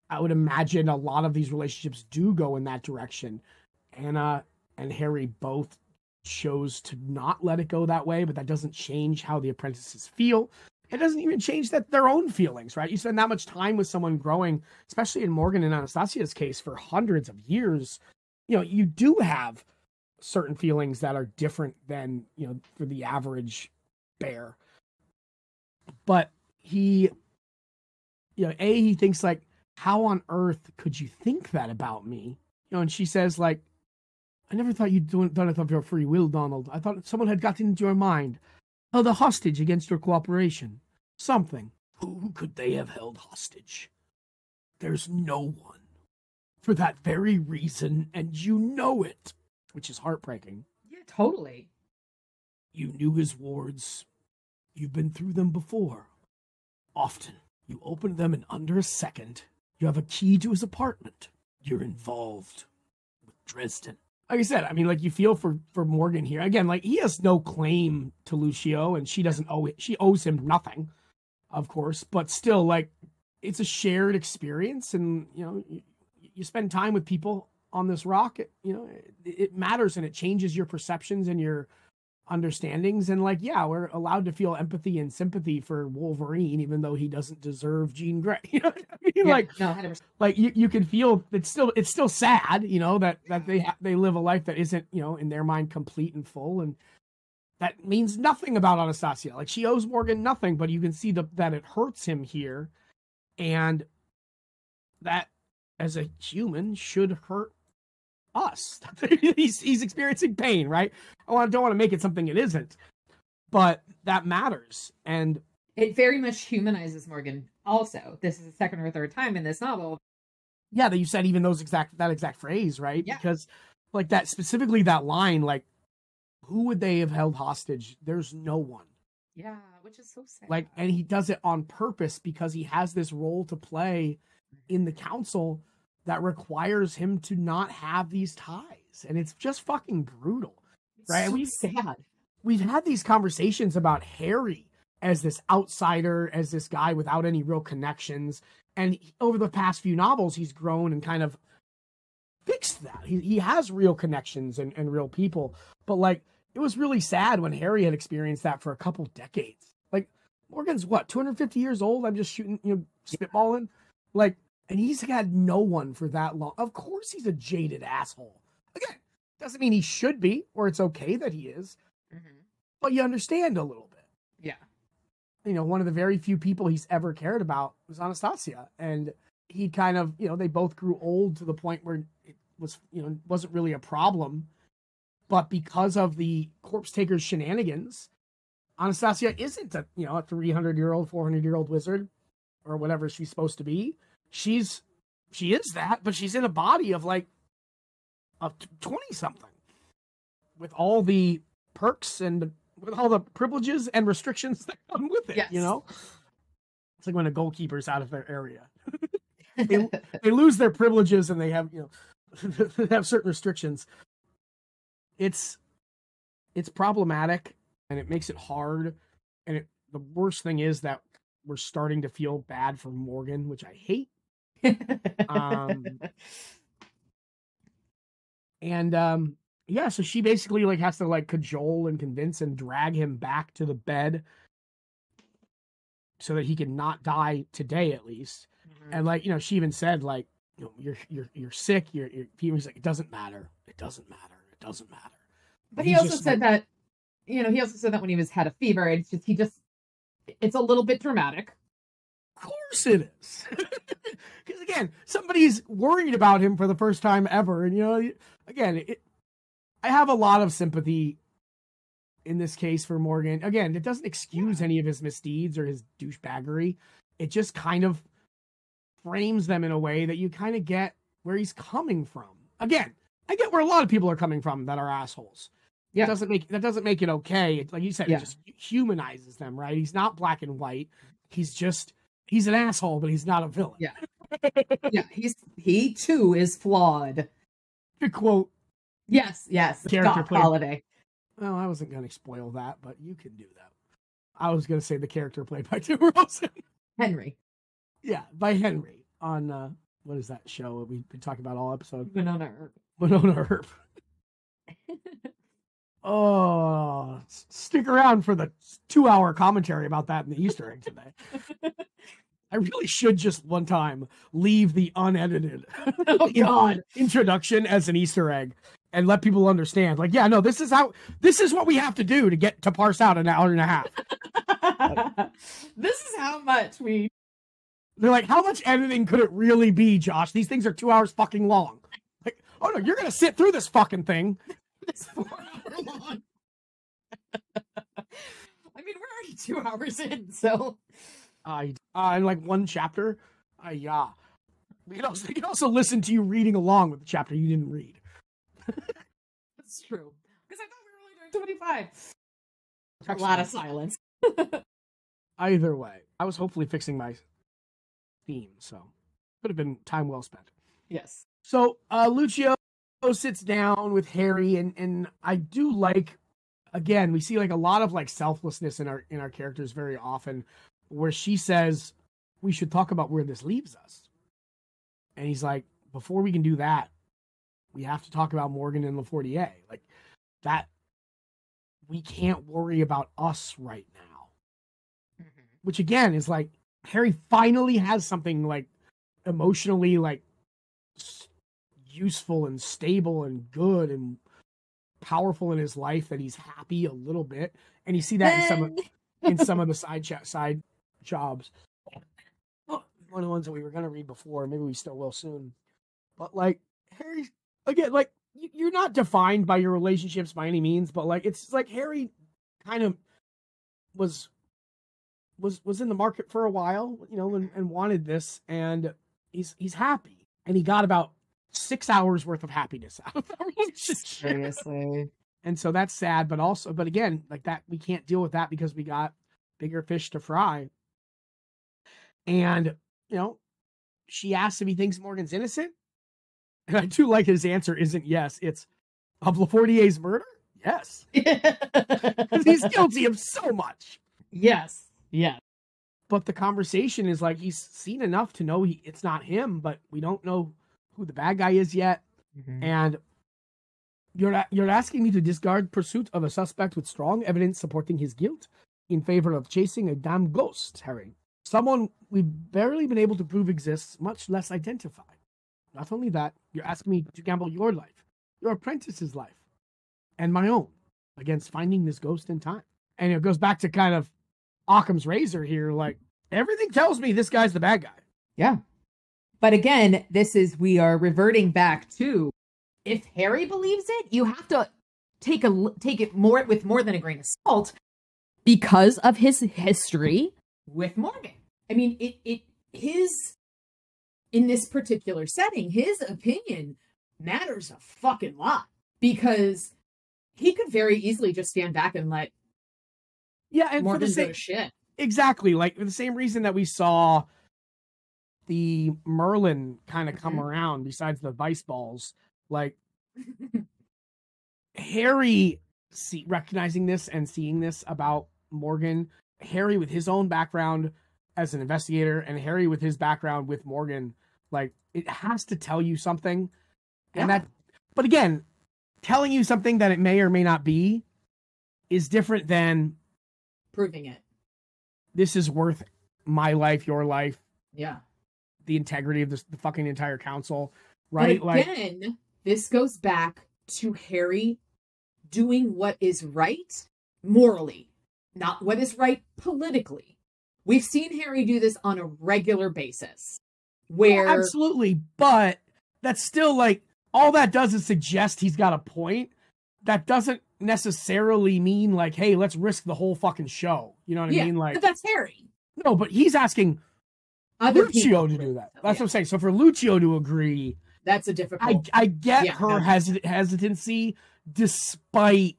I would imagine a lot of these relationships do go in that direction. Anna and Harry both chose to not let it go that way, but that doesn't change how the apprentices feel. It doesn't even change their own feelings, right? You spend that much time with someone growing, especially in Morgan and Anastasia's case, for hundreds of years. You know, you do have certain feelings that are different than, you know, for the average bear. But he, you know, he thinks like, how on earth could you think that about me? You know, and she says like, I never thought you'd done it of your free will, Donald. I thought someone had gotten into your mind, held a hostage against your cooperation. Something. Who could they have held hostage? There's no one. For that very reason, and you know it. Which is heartbreaking. Yeah, totally. You knew his wards. You've been through them before. Often. You open them in under a second. You have a key to his apartment. You're involved with Dresden. Like I said, I mean, like, you feel for Morgan here. Again, like, he has no claim to Lucio, and she doesn't owe it. She owes him nothing, of course. But still, like, it's a shared experience, and, you know, you spend time with people on this rock, you know, it matters, and it changes your perceptions and your understandings. And like, yeah, we're allowed to feel empathy and sympathy for Wolverine, even though he doesn't deserve Jean Grey. You know what I mean? Yeah, like, no, 100%. Like you can feel it's still sad, you know, that they live a life that isn't, you know, in their mind complete and full. And that means nothing about Anastasia. Like, she owes Morgan nothing, but you can see that it hurts him here, and that as a human should hurt us. he's experiencing pain, right? I don't want to make it something it isn't, but that matters. And it very much humanizes Morgan also. This is the second or third time in this novel. Yeah, that you said even that exact phrase, right? Yeah. Because like that, specifically that line, like, who would they have held hostage? There's no one. Yeah, which is so sad. Like, and he does it on purpose because he has this role to play in the council that requires him to not have these ties. And it's just fucking brutal, right? It's so sad. We've had these conversations about Harry as this outsider, as this guy without any real connections. And over the past few novels, he's grown and kind of fixed that. He has real connections and real people. But like, it was really sad when Harry had experienced that for a couple decades. Like, Morgan's what, 250 years old? I'm just shooting, spitballing. Like, and he's had no one for that long. Of course he's a jaded asshole. Again, doesn't mean he should be, or it's okay that he is. Mm-hmm. But you understand a little bit. Yeah. One of the very few people he's ever cared about was Anastasia. And he kind of, they both grew old to the point where it was, wasn't really a problem. But because of the corpse taker's shenanigans, Anastasia isn't a 300-year-old, 400-year-old wizard or whatever she's supposed to be. She is that, but she's in a body of like a 20-something with all the perks and with all the privileges and restrictions that come with it. Yes. It's like when a goalkeeper's out of their area. they lose their privileges and they have, they have certain restrictions. It's problematic and it makes it hard. And the worst thing is that we're starting to feel bad for Morgan, which I hate. So she basically like has to like cajole and convince and drag him back to the bed so that he can not die today, at least. Mm-hmm. And like, she even said like, you're sick. He's like, it doesn't matter. It doesn't matter. It doesn't matter. But he also said that, he also said that when he had a fever, it's a little bit dramatic. Of course it is. Because again, somebody's worried about him for the first time ever. And, I have a lot of sympathy in this case for Morgan. Again, it doesn't excuse any of his misdeeds or his douchebaggery. It just kind of frames them in a way that you kind of get where he's coming from. Again, I get where a lot of people are coming from that are assholes. Yeah. That doesn't make it okay. It's like you said, It just humanizes them, right? He's not black and white. He's an asshole, but he's not a villain. Yeah. Yeah. He too is flawed. To quote. Yes. Character Doc Holliday. Well, I wasn't going to spoil that, but you can do that. I was going to say the character played by Tim Rosen. Henry. Yeah, by Henry on, what is that show we've been talking about all episode? Wynona Earp. Oh, stick around for the 2-hour commentary about that in the Easter egg today. I really should just one time leave the unedited introduction as an Easter egg and let people understand. Like, yeah, no, this is what we have to do to get to parse out an hour and a half. This is how much They're like, how much editing could it really be, Josh? These things are 2 hours fucking long. Like, oh no, you're going to sit through this fucking thing. It's 4 hours long. I mean, we're already 2 hours in, so. In like one chapter. Yeah. We can also listen to you reading along with the chapter you didn't read. That's true. Because I thought we were only doing 25. A lot of silence. Either way, I was hopefully fixing my theme, so could have been time well spent. Yes. So Lucio sits down with Harry, and I do like, again, we see like a lot of like selflessness in our characters very often, where she says we should talk about where this leaves us, and he's like, before we can do that, we have to talk about Morgan and LaFortier. Like that, we can't worry about us right now. Mm-hmm. Which again is like, Harry finally has something like emotionally like useful and stable and good and powerful in his life that he's happy a little bit, and you see that in some of the side jobs. One of the ones that we were gonna read before, maybe we still will soon. But like Harry, again, like you're not defined by your relationships by any means, but like it's like Harry kind of was in the market for a while, you know, and wanted this, and he's happy, and he got about 6 hours worth of happiness out of that relationship. Seriously. And so that's sad, but again, like that, we can't deal with that because we got bigger fish to fry. And, you know, she asks if he thinks Morgan's innocent. And I do like his answer isn't yes, it's of Lafortier's murder? Yes. Because he's guilty of so much. Yes. Yeah. But the conversation is like, he's seen enough to know it's not him, but we don't know who the bad guy is yet. Mm-hmm. And you're asking me to discard pursuit of a suspect with strong evidence supporting his guilt in favor of chasing a damn ghost, Harry. Someone we've barely been able to prove exists, much less identify. Not only that, you're asking me to gamble your life, your apprentice's life, and my own against finding this ghost in time. And it goes back to kind of Occam's razor here. Like, everything tells me this guy's the bad guy. Yeah. But again, we are reverting back to, if Harry believes it, you have to take it with more than a grain of salt because of his history with Morgan. I mean, in this particular setting, his opinion matters a fucking lot, because he could very easily just stand back and let and Morgan for the same go to shit. Exactly, like for the same reason that we saw the Merlin kind of come around, besides the vice balls, like Harry recognizing this and seeing this about Morgan, Harry with his own background as an investigator, and Harry with his background with Morgan, like it has to tell you something. And but again, telling you something that it may or may not be is different than proving it. This is worth my life, your life. Yeah. The integrity of the fucking entire council, right? But again, this goes back to Harry doing what is right morally, not what is right politically. We've seen Harry do this on a regular basis. Where absolutely, but that's still like, all that does is suggest he's got a point. That doesn't necessarily mean like, hey, let's risk the whole fucking show. You know what I mean? Like, but that's Harry. No, but he's asking Lucio to do that. That's what I'm saying. So for Lucio to agree, that's a difficult. I get her hesitancy, despite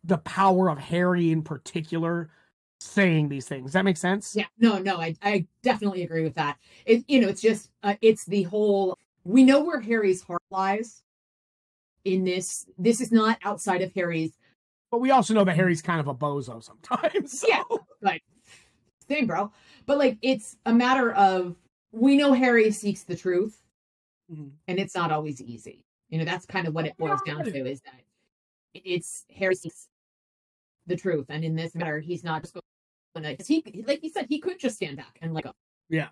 the power of Harry in particular saying these things. Does that make sense? Yeah. No, I definitely agree with that. It's just it's the whole. We know where Harry's heart lies in this. This is not outside of Harry's. But we also know that Harry's kind of a bozo sometimes. So. Yeah, like same, bro. But like, it's a matter of, we know Harry seeks the truth, and it's not always easy. That's kind of what it boils down to, is that it's Harry seeks the truth, and in this matter, he's not just going to. He, like he said, he could just stand back and let go. Yeah,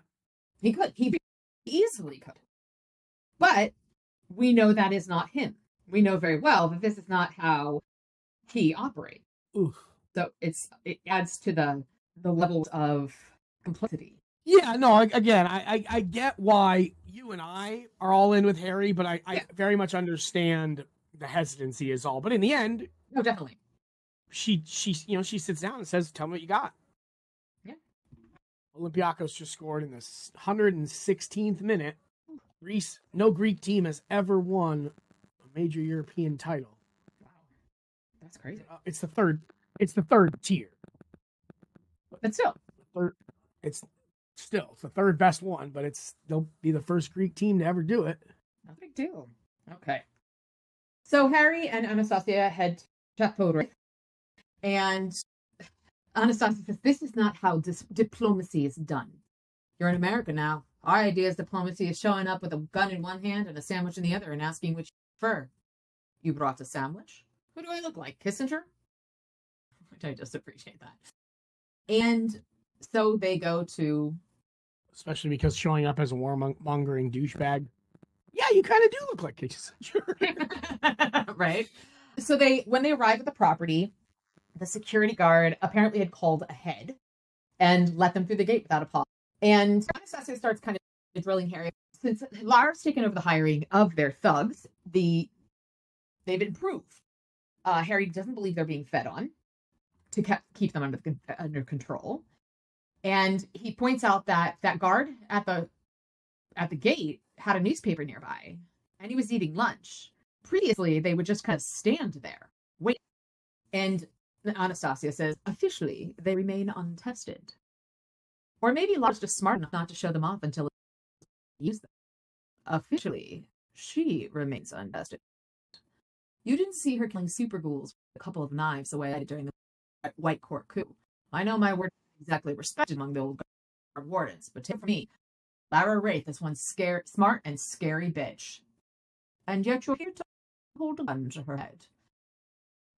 he could. He easily could. But we know that is not him. We know very well that this is not how he operates. Oof. So it adds to the levels of complexity. Yeah, no, again, I get why you and I are all in with Harry, but I very much understand the hesitancy is all. But in the end, no, definitely. She sits down and says, tell me what you got. Yeah. Olympiacos just scored in the 116th minute. Greece, no Greek team has ever won a major European title. Wow. That's crazy. It's the third tier. But still. It's the third best one, but they'll be the first Greek team to ever do it. No big deal. Okay. So Harry and Anastasia head to Chateau, and Anastasia says, this is not how diplomacy is done. You're in America now. Our idea is diplomacy is showing up with a gun in one hand and a sandwich in the other and asking which you prefer. You brought a sandwich? Who do I look like? Kissinger? Which I just appreciate that. And so they go to... Especially because showing up as a warmongering douchebag. Yeah, you kind of do look like Kissinger. Right? So when they arrive at the property, the security guard apparently had called ahead and let them through the gate without a pause. And Anastasia starts kind of drilling Harry. Since Lara's taken over the hiring of their thugs, they've improved. Harry doesn't believe they're being fed on to keep them under control. And he points out that guard at the gate had a newspaper nearby, and he was eating lunch. Previously, they would just kind of stand there, wait. And Anastasia says, officially, they remain untested. Or maybe Lara's just smart enough not to show them off until they use them. Officially, she remains untested. You didn't see her killing super ghouls with a couple of knives away during the White Court coup. I know my word is exactly respected among the old guard wardens, but take it from me, Lara Wraith is one smart and scary bitch. And yet you're here to hold a gun to her head.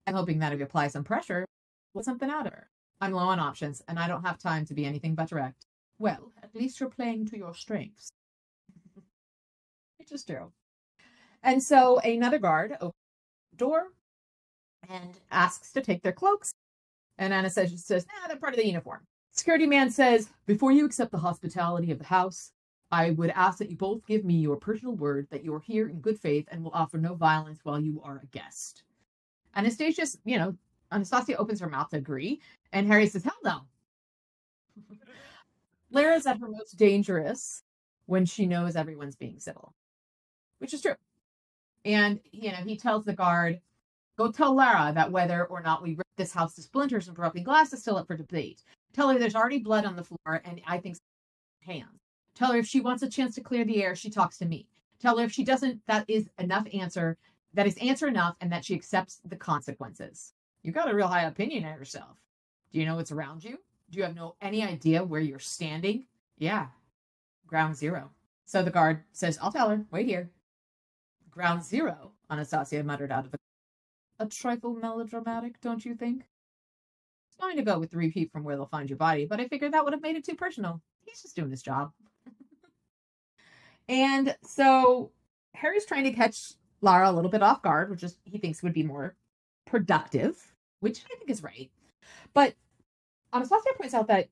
I'm hoping that if you apply some pressure, we'll get something out of her. I'm low on options, and I don't have time to be anything but direct. Well, at least you're playing to your strengths. Which is true. And so another guard opens the door and asks to take their cloaks. And Anastasia says, they're part of the uniform. Security man says, before you accept the hospitality of the house, I would ask that you both give me your personal word that you are here in good faith and will offer no violence while you are a guest. Anastasia opens her mouth to agree, and Harry says, hell no. Lara's at her most dangerous when she knows everyone's being civil, which is true. And, he tells the guard, go tell Lara that whether or not we rip this house to splinters and broken glass is still up for debate. Tell her there's already blood on the floor, and I think hands. Tell her if she wants a chance to clear the air, she talks to me. Tell her if she doesn't, that is answer enough, and that she accepts the consequences. You got a real high opinion of yourself. Do you know what's around you? Do you have any idea where you're standing? Yeah. Ground zero. So the guard says, I'll tell her. Wait here. Ground zero, Anastasia muttered out of the... A trifle melodramatic, don't you think? It's fine to go with 3 feet from where they'll find your body, but I figured that would have made it too personal. He's just doing his job. And so Harry's trying to catch Lara a little bit off guard, which he thinks would be more productive, which I think is right. But Anastasia points out that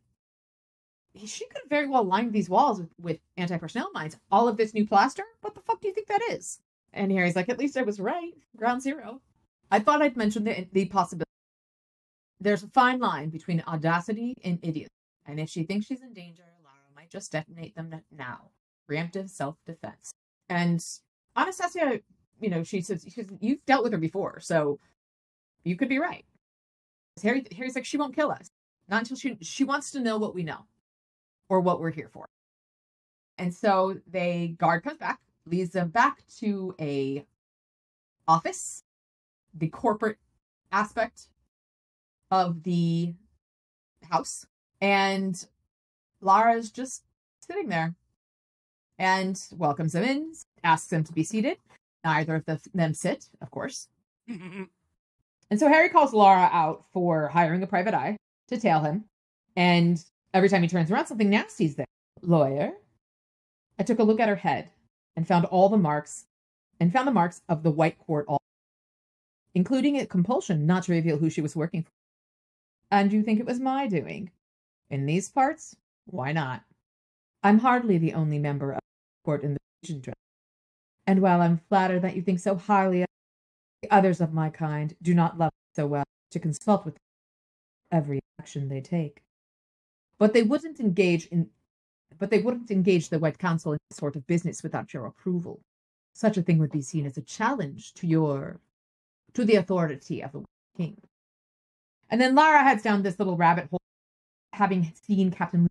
she could have very well lined these walls with anti-personnel mines. All of this new plaster? What the fuck do you think that is? And Harry's like, at least I was right. Ground zero. I thought I'd mention the possibility. There's a fine line between audacity and idiocy. And if she thinks she's in danger, Lara might just detonate them now. Preemptive self-defense. And Anastasia, she says, you've dealt with her before, so you could be right. Harry's like, she won't kill us. Not until she wants to know what we know. Or what we're here for. And so guard comes back, leads them back to a office, the corporate aspect of the house. And Lara's just sitting there and welcomes them in, asks them to be seated. Neither of them sit, of course. And so Harry calls Lara out for hiring a private eye to tail him. And every time he turns around, something nasty's there. Lawyer. I took a look at her head and found the marks of the White Court, including a compulsion not to reveal who she was working for. And you think it was my doing? In these parts? Why not? I'm hardly the only member of the court in the division. And while I'm flattered that you think so highly of the others of my kind do not love me so well to consult with every action they take. But they wouldn't engage the White Council in this sort of business without your approval. Such a thing would be seen as a challenge to the authority of the King. And then Lara heads down this little rabbit hole, having seen Captain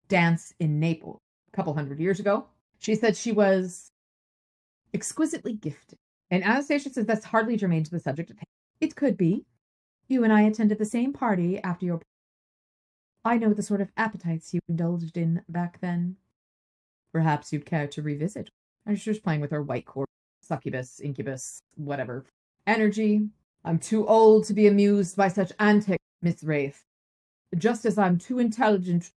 dance in Naples a couple 100 years ago. She said she was exquisitely gifted. And Anastasia says that's hardly germane to the subject at hand. It could be. You and I attended the same party after your... I know the sort of appetites you indulged in back then. Perhaps you'd care to revisit. And she was playing with her White Court, succubus, incubus, whatever energy. I'm too old to be amused by such antics, Miss Wraith. Just as I'm too intelligent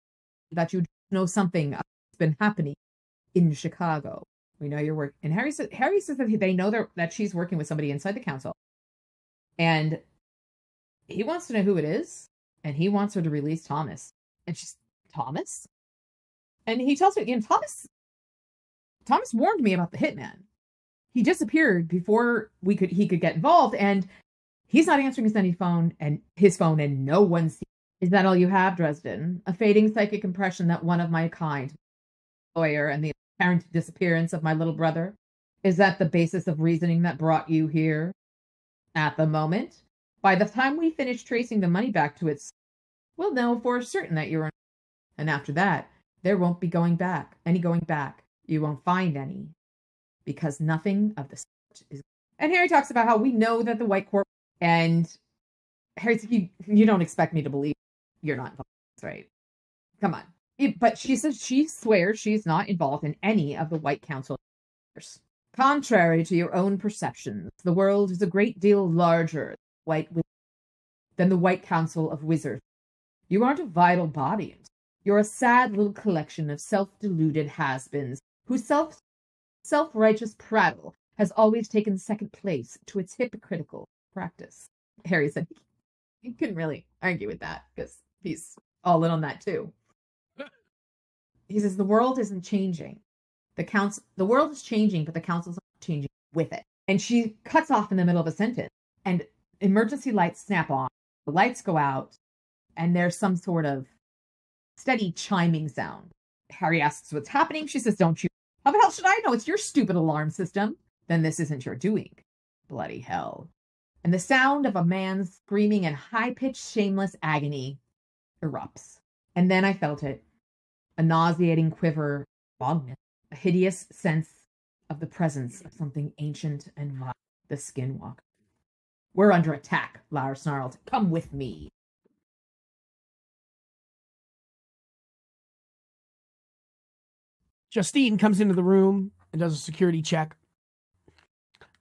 that you know something that's been happening in Chicago. We know your work. And Harry says that they know that she's working with somebody inside the council. And he wants to know who it is, and he wants her to release Thomas. And she's, Thomas? And he tells her again, Thomas warned me about the hitman. He disappeared before he could get involved, and he's not answering his phone, and no one sees. Is that all you have, Dresden? A fading psychic impression that one of my kind, lawyer, and the apparent disappearance of my little brother? Is that the basis of reasoning that brought you here? At the moment, by the time we finish tracing the money back to its, we'll know for certain that you're. And after that, there won't be going back. You won't find any, because nothing of the sort is. And Harry talks about how we know that the White Corp, and Harry's like, you don't expect me to believe you're not involved, right? Come on. But she says she swears she's not involved in any of the White Council. Contrary to your own perceptions, the world is a great deal larger than the White Council of Wizards. You aren't a vital body. You're a sad little collection of self-deluded has-beens whose self-righteous prattle has always taken second place to its hypocritical practice. Harry said he couldn't really argue with that because he's all in on that too. He says the world isn't changing. The world is changing, but the council's not changing with it. And she cuts off in the middle of a sentence, and emergency lights snap on. The lights go out, and there's some sort of steady chiming sound. Harry asks what's happening. She says, don't you? How the hell should I know? It's your stupid alarm system. Then this isn't your doing. Bloody hell. And the sound of a man screaming in high-pitched, shameless agony erupts. And then I felt it. A nauseating quiver, fogness, a hideous sense of the presence of something ancient and vile. The Skinwalker. We're under attack, Lara snarled. Come with me. Justine comes into the room and does a security check.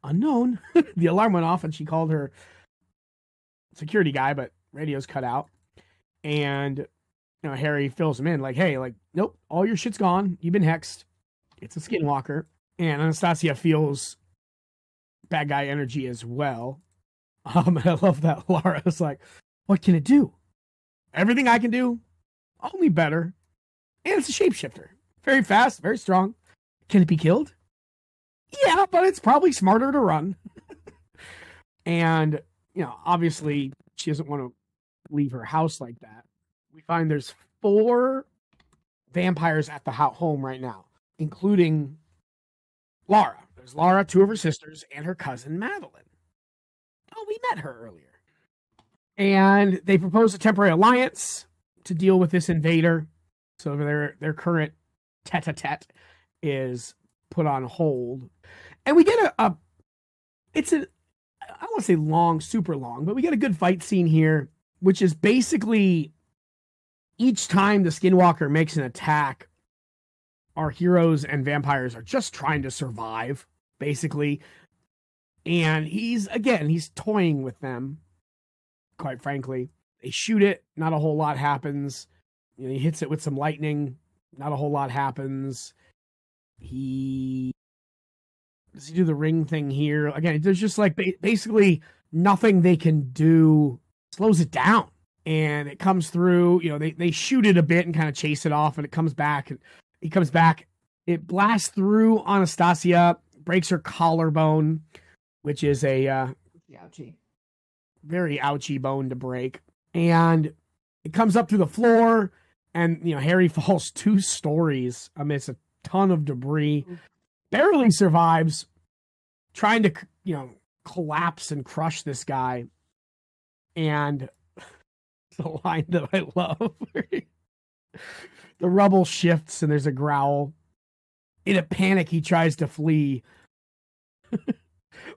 Unknown. The alarm went off and she called her security guy, but radio's cut out. And Harry fills him in like, hey, like, nope, all your shit's gone. You've been hexed. It's a Skinwalker. And Anastasia feels bad guy energy as well. And I love that Lara's like, what can it do? Everything I can do, only better. And it's a shapeshifter. Very fast, very strong. Can it be killed? Yeah, but it's probably smarter to run. And, obviously she doesn't want to leave her house like that. We find there's 4 vampires at the home right now, including Lara. There's Lara, 2 of her sisters, and her cousin Madeline. Oh, we met her earlier. And they propose a temporary alliance to deal with this invader. So their current tete-a-tete is put on hold. And we get I don't want to say long, super long, but we get a good fight scene here, which is basically each time the Skinwalker makes an attack, our heroes and vampires are just trying to survive, basically. And he's toying with them, quite frankly. They shoot it, not a whole lot happens. He hits it with some lightning, not a whole lot happens. Does he do the ring thing here? Again, there's just like basically nothing they can do. Slows it down. And it comes through, they shoot it a bit and kind of chase it off, and it comes back. And he comes back. It blasts through Anastasia, breaks her collarbone, which is a very ouchy bone to break. And it comes up through the floor, and Harry falls 2 stories amidst a ton of debris. Barely survives, trying to collapse and crush this guy. And the line that I love. The rubble shifts and there's a growl. In a panic, he tries to flee.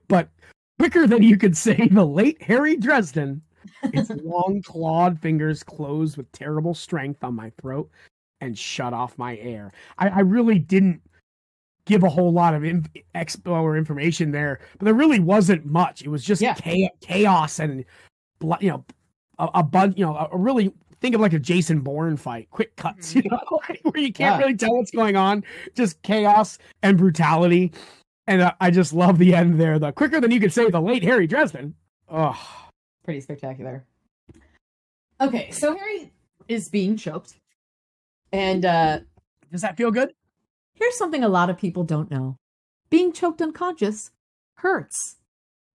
But quicker than you could say the late Harry Dresden, its long clawed fingers closed with terrible strength on my throat and shut off my air. I really didn't give a whole lot of expo or information there, but there really wasn't much. It was just chaos and a bunch, really think of like a Jason Bourne fight, quick cuts, where you can't really tell what's going on, just chaos and brutality. And I just love the end there. The quicker than you could say the late Harry Dresden. Oh, Pretty spectacular. Okay, so Harry is being choked. And does that feel good? here's something a lot of people don't know. Being choked unconscious hurts.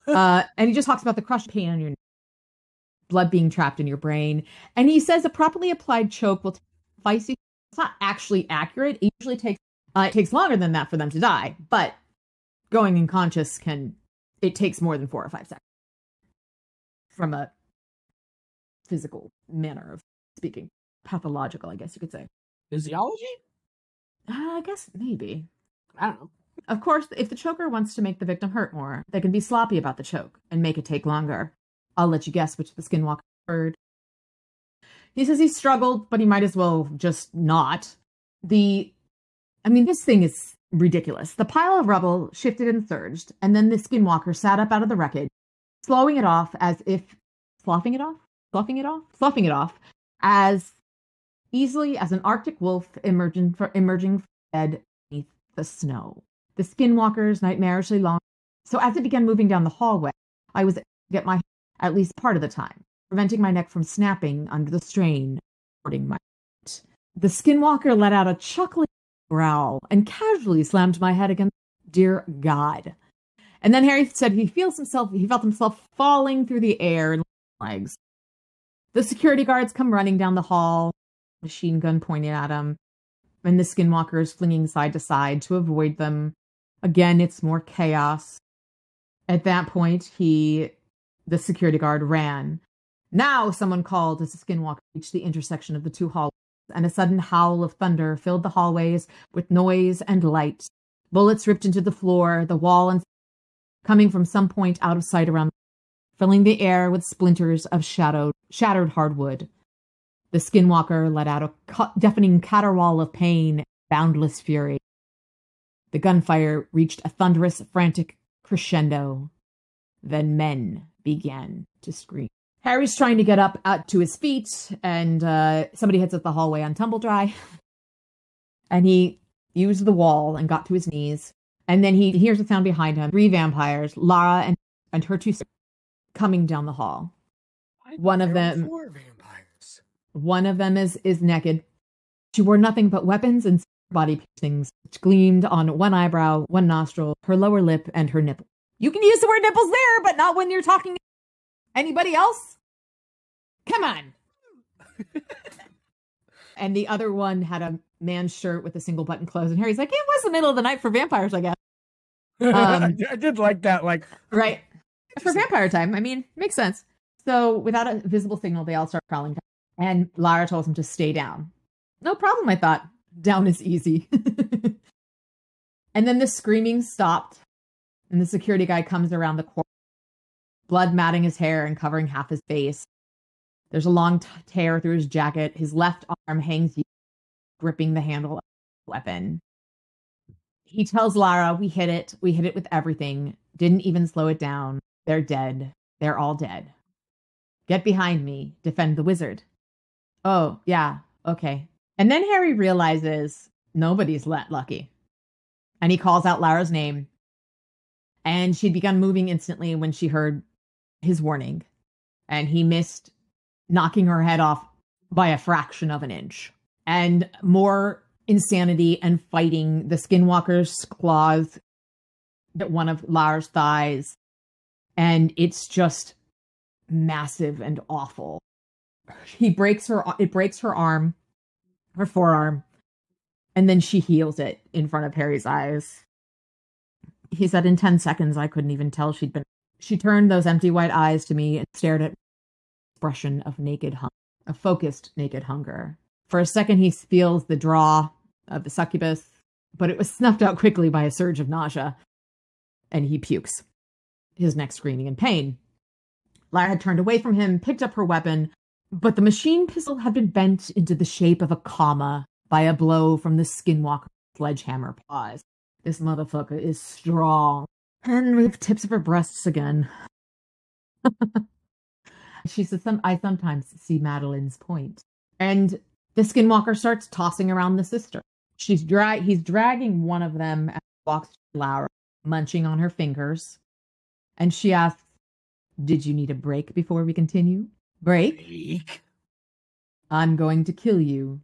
And he just talks about the crushed pain on your neck, blood being trapped in your brain. And he says a properly applied choke will take feisty. It's not actually accurate. It usually takes longer than that for them to die. But going unconscious it takes more than 4 or 5 seconds from a physical manner of speaking. Pathological, I guess you could say. Physiology? I guess maybe. I don't know. Of course, if the choker wants to make the victim hurt more, they can be sloppy about the choke and make it take longer. I'll let you guess which the skinwalker preferred. He says he struggled, but he might as well just not. This thing is ridiculous. The pile of rubble shifted and surged, and then the skinwalker sat up out of the wreckage, sloughing it off as easily as an Arctic wolf emerging from bed beneath the snow. The skinwalker's nightmarishly long. So as it began moving down the hallway, I was able to get my hand at least part of the time, preventing my neck from snapping under the strain, supporting my heart. The skinwalker let out a chuckling growl and casually slammed my head against. Dear God. And then Harry said he felt himself falling through the air and legs. The security guards come running down the hall, machine gun pointed at him, and the skinwalker is flinging side to side to avoid them. Again, it's more chaos. At that point, the security guard ran. Now, someone called as the skinwalker reached the intersection of the 2 hallways, and a sudden howl of thunder filled the hallways with noise and light. Bullets ripped into the floor, the wall, and coming from some point out of sight around, filling the air with splinters of shattered hardwood. The skinwalker let out a deafening caterwaul of pain and boundless fury. The gunfire reached a thunderous, frantic crescendo. Then men began to scream. Harry's trying to get up to his feet, and somebody hits up the hallway on tumble dry. And he used the wall and got to his knees. And then he hears a sound behind him. 3 vampires, Lara and her 2 sisters, coming down the hall. One of them is naked. She wore nothing but weapons and body piercings, which gleamed on one eyebrow, one nostril, her lower lip, and her nipple. You can use the word nipples there, but not when you're talking to anybody else. Come on. And the other one had a man's shirt with a single button closed, and Harry's like, it was the middle of the night for vampires, I guess. I did like that, right. For vampire time, makes sense. So without a visible signal, they all start crawling down. And Lara tells him to stay down. No problem, I thought. Down is easy. And then the screaming stopped, and the security guy comes around the corner, blood matting his hair and covering half his face. There's a long tear through his jacket. His left arm hangs, gripping the handle of the weapon. He tells Lara, we hit it with everything. Didn't even slow it down. They're dead. They're all dead. Get behind me. Defend the wizard. Oh, yeah. Okay. And then Harry realizes nobody's lucky. And he calls out Lara's name. And she'd begun moving instantly when she heard his warning. And he missed knocking her head off by a fraction of an inch. And more insanity and fighting. The skinwalker's claws at one of Lara's thighs. And it's just massive and awful. It breaks her arm, her forearm, and then she heals it in front of Harry's eyes. He said, in 10 seconds, I couldn't even tell she'd been. She turned those empty white eyes to me and stared at me with an expression of naked hunger, a focused naked hunger. For a second, he feels the draw of the succubus, but it was snuffed out quickly by a surge of nausea, and he pukes, his neck screaming in pain. Lara had turned away from him, picked up her weapon, but the machine pistol had been bent into the shape of a comma by a blow from the skinwalker's sledgehammer paws. This motherfucker is strong. And with tips of her breasts again. She says, I sometimes see Madeline's point. And the skinwalker starts tossing around the sister. He's dragging one of them as he walks to Lara, munching on her fingers. And she asks, Did you need a break before we continue? Break? I'm going to kill you,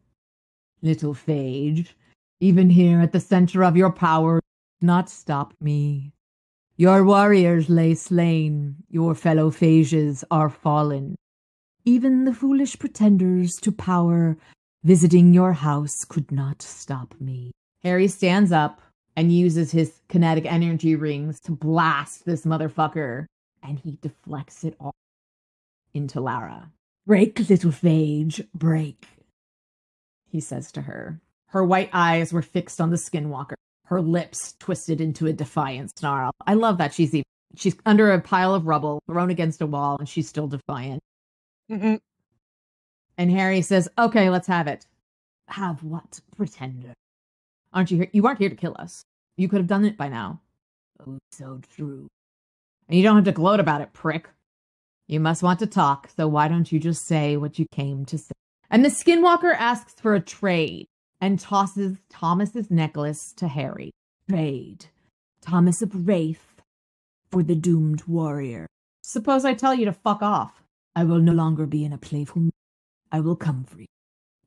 little phage. Even here at the center of your power, not stop me. Your warriors lay slain, your fellow phages are fallen. Even the foolish pretenders to power visiting your house could not stop me. Harry stands up and uses his kinetic energy rings to blast this motherfucker, and he deflects it all into Lara. Break, little phage, break, he says to her. Her white eyes were fixed on the skinwalker, her lips twisted into a defiant snarl. I love that she's under a pile of rubble, thrown against a wall, and she's still defiant. Mm-mm. And Harry says, okay, let's have it. Have what, pretender? Aren't you here? You aren't here to kill us. You could have done it by now. Oh, so true. And you don't have to gloat about it, prick. You must want to talk, so why don't you just say what you came to say? And the skinwalker asks for a trade and tosses Thomas's necklace to Harry. Trade. Thomas of Wraith for the doomed warrior. Suppose I tell you to fuck off. I will no longer be in a playful mood. I will come for you.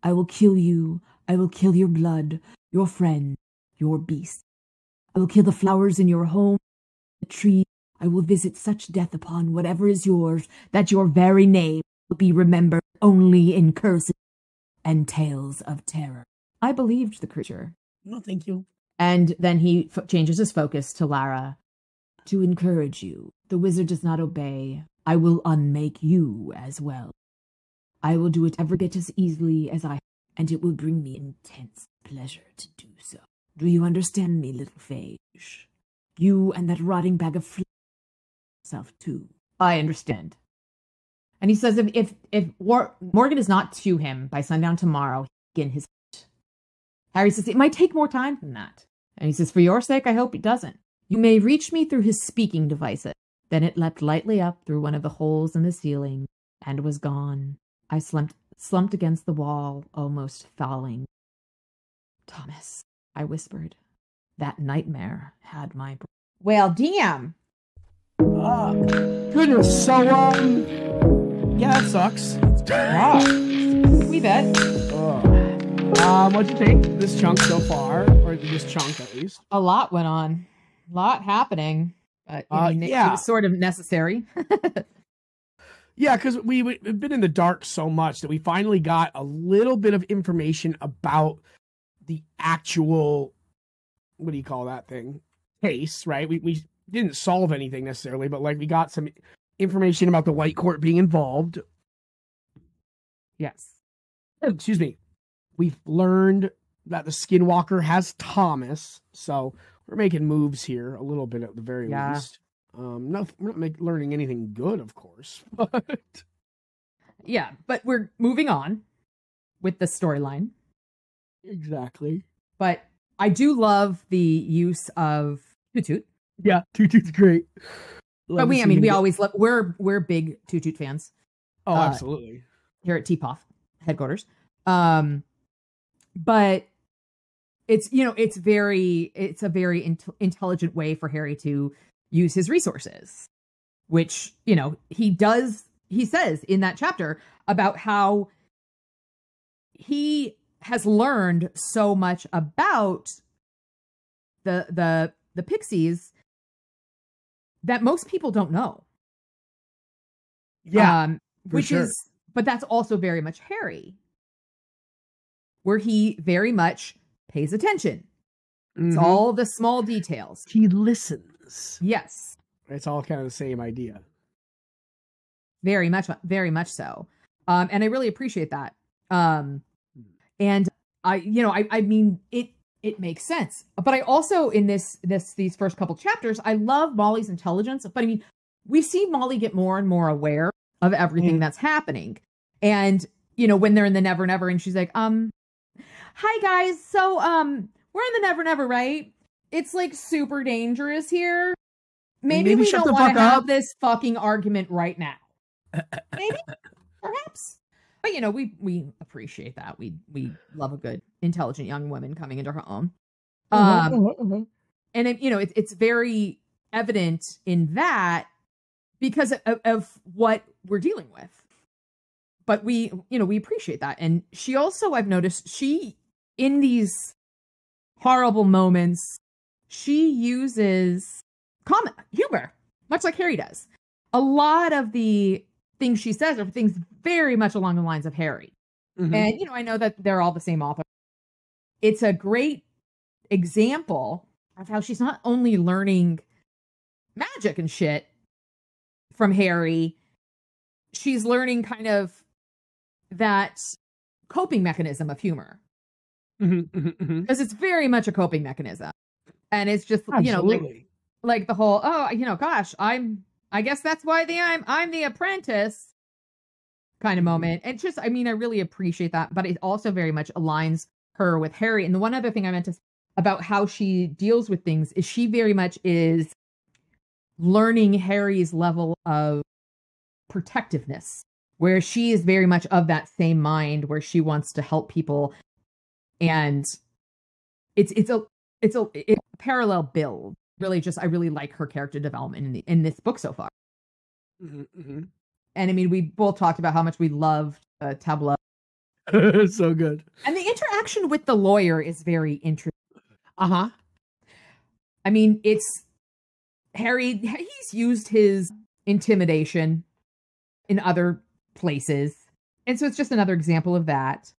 I will kill you. I will kill your blood, your friend, your beast. I will kill the flowers in your home, the tree. I will visit such death upon whatever is yours that your very name will be remembered only in curses and tales of terror. I believed the creature. No, thank you. And then he changes his focus to Lara. To encourage you, the wizard does not obey. I will unmake you as well. I will do it every bit as easily as I, and it will bring me intense pleasure to do so. Do you understand me, little phage? You and that rotting bag of self too. I understand. And he says if Morgan is not to him by sundown tomorrow, he'll begin his. Harry says it might take more time than that. And he says, for your sake, I hope it doesn't. You may reach me through his speaking devices. Then it leapt lightly up through one of the holes in the ceiling and was gone. I slumped against the wall, almost falling. Thomas, I whispered. That nightmare had my... Well, damn. Goodness, so, yeah, that sucks. We bet. What'd you think this chunk so far? Or this chunk, at least? A lot went on. A lot happening. But, yeah. It was sort of necessary. Yeah, because we've been in the dark so much that we finally got a little bit of information about the actual, what do you call that thing? Case, right? We didn't solve anything necessarily, but like we got some information about the White Court being involved. Yes. Excuse me. We've learned that the Skinwalker has Thomas, so we're making moves here a little bit at the very least. We're not learning anything good, of course, but yeah, but we're moving on with the storyline. Exactly. But I do love the use of Toot Toot. Yeah, Toot Toot's great. But we always love. We're big Toot Toot fans. Oh, absolutely. Here at TPOF headquarters. But it's a very intelligent way for Harry to use his resources, which, he says in that chapter about how he has learned so much about the pixies that most people don't know. Yeah. But that's also very much Harry, where he very much pays attention. It's all the small details. He listens. Yes. It's all kind of the same idea. Very much so. And I really appreciate that. And I mean, it makes sense. But I also, in these first couple chapters, I love Molly's intelligence. But I mean, we see Molly get more and more aware of everything that's happening. And, when they're in the Never Never and she's like, hi guys. So, we're in the Never Never, right? It's like super dangerous here. Maybe we don't want to have this fucking argument right now. Maybe, perhaps. But we appreciate that. We love a good, intelligent young woman coming into her own. And it's very evident in that because of what we're dealing with. But we appreciate that. And she also, I've noticed, in these horrible moments, she uses humor, much like Harry does. A lot of the things she says are things very much along the lines of Harry. Mm-hmm. And, I know that they're all the same author. It's a great example of how she's not only learning magic and shit from Harry, she's learning kind of that coping mechanism of humor. Because it's very much a coping mechanism. And it's just, like the whole, gosh, I guess that's why I'm the apprentice kind of moment. And just, I really appreciate that. But it also very much aligns her with Harry. And the one other thing I meant to say about how she deals with things is she very much is learning Harry's level of protectiveness, where she is very much of that same mind where she wants to help people. And it's a parallel build. Really, I really like her character development in this book so far. And we both talked about how much we loved Tableau. So good. And the interaction with the lawyer is very interesting. It's Harry. He's used his intimidation in other places, and so it's just another example of that.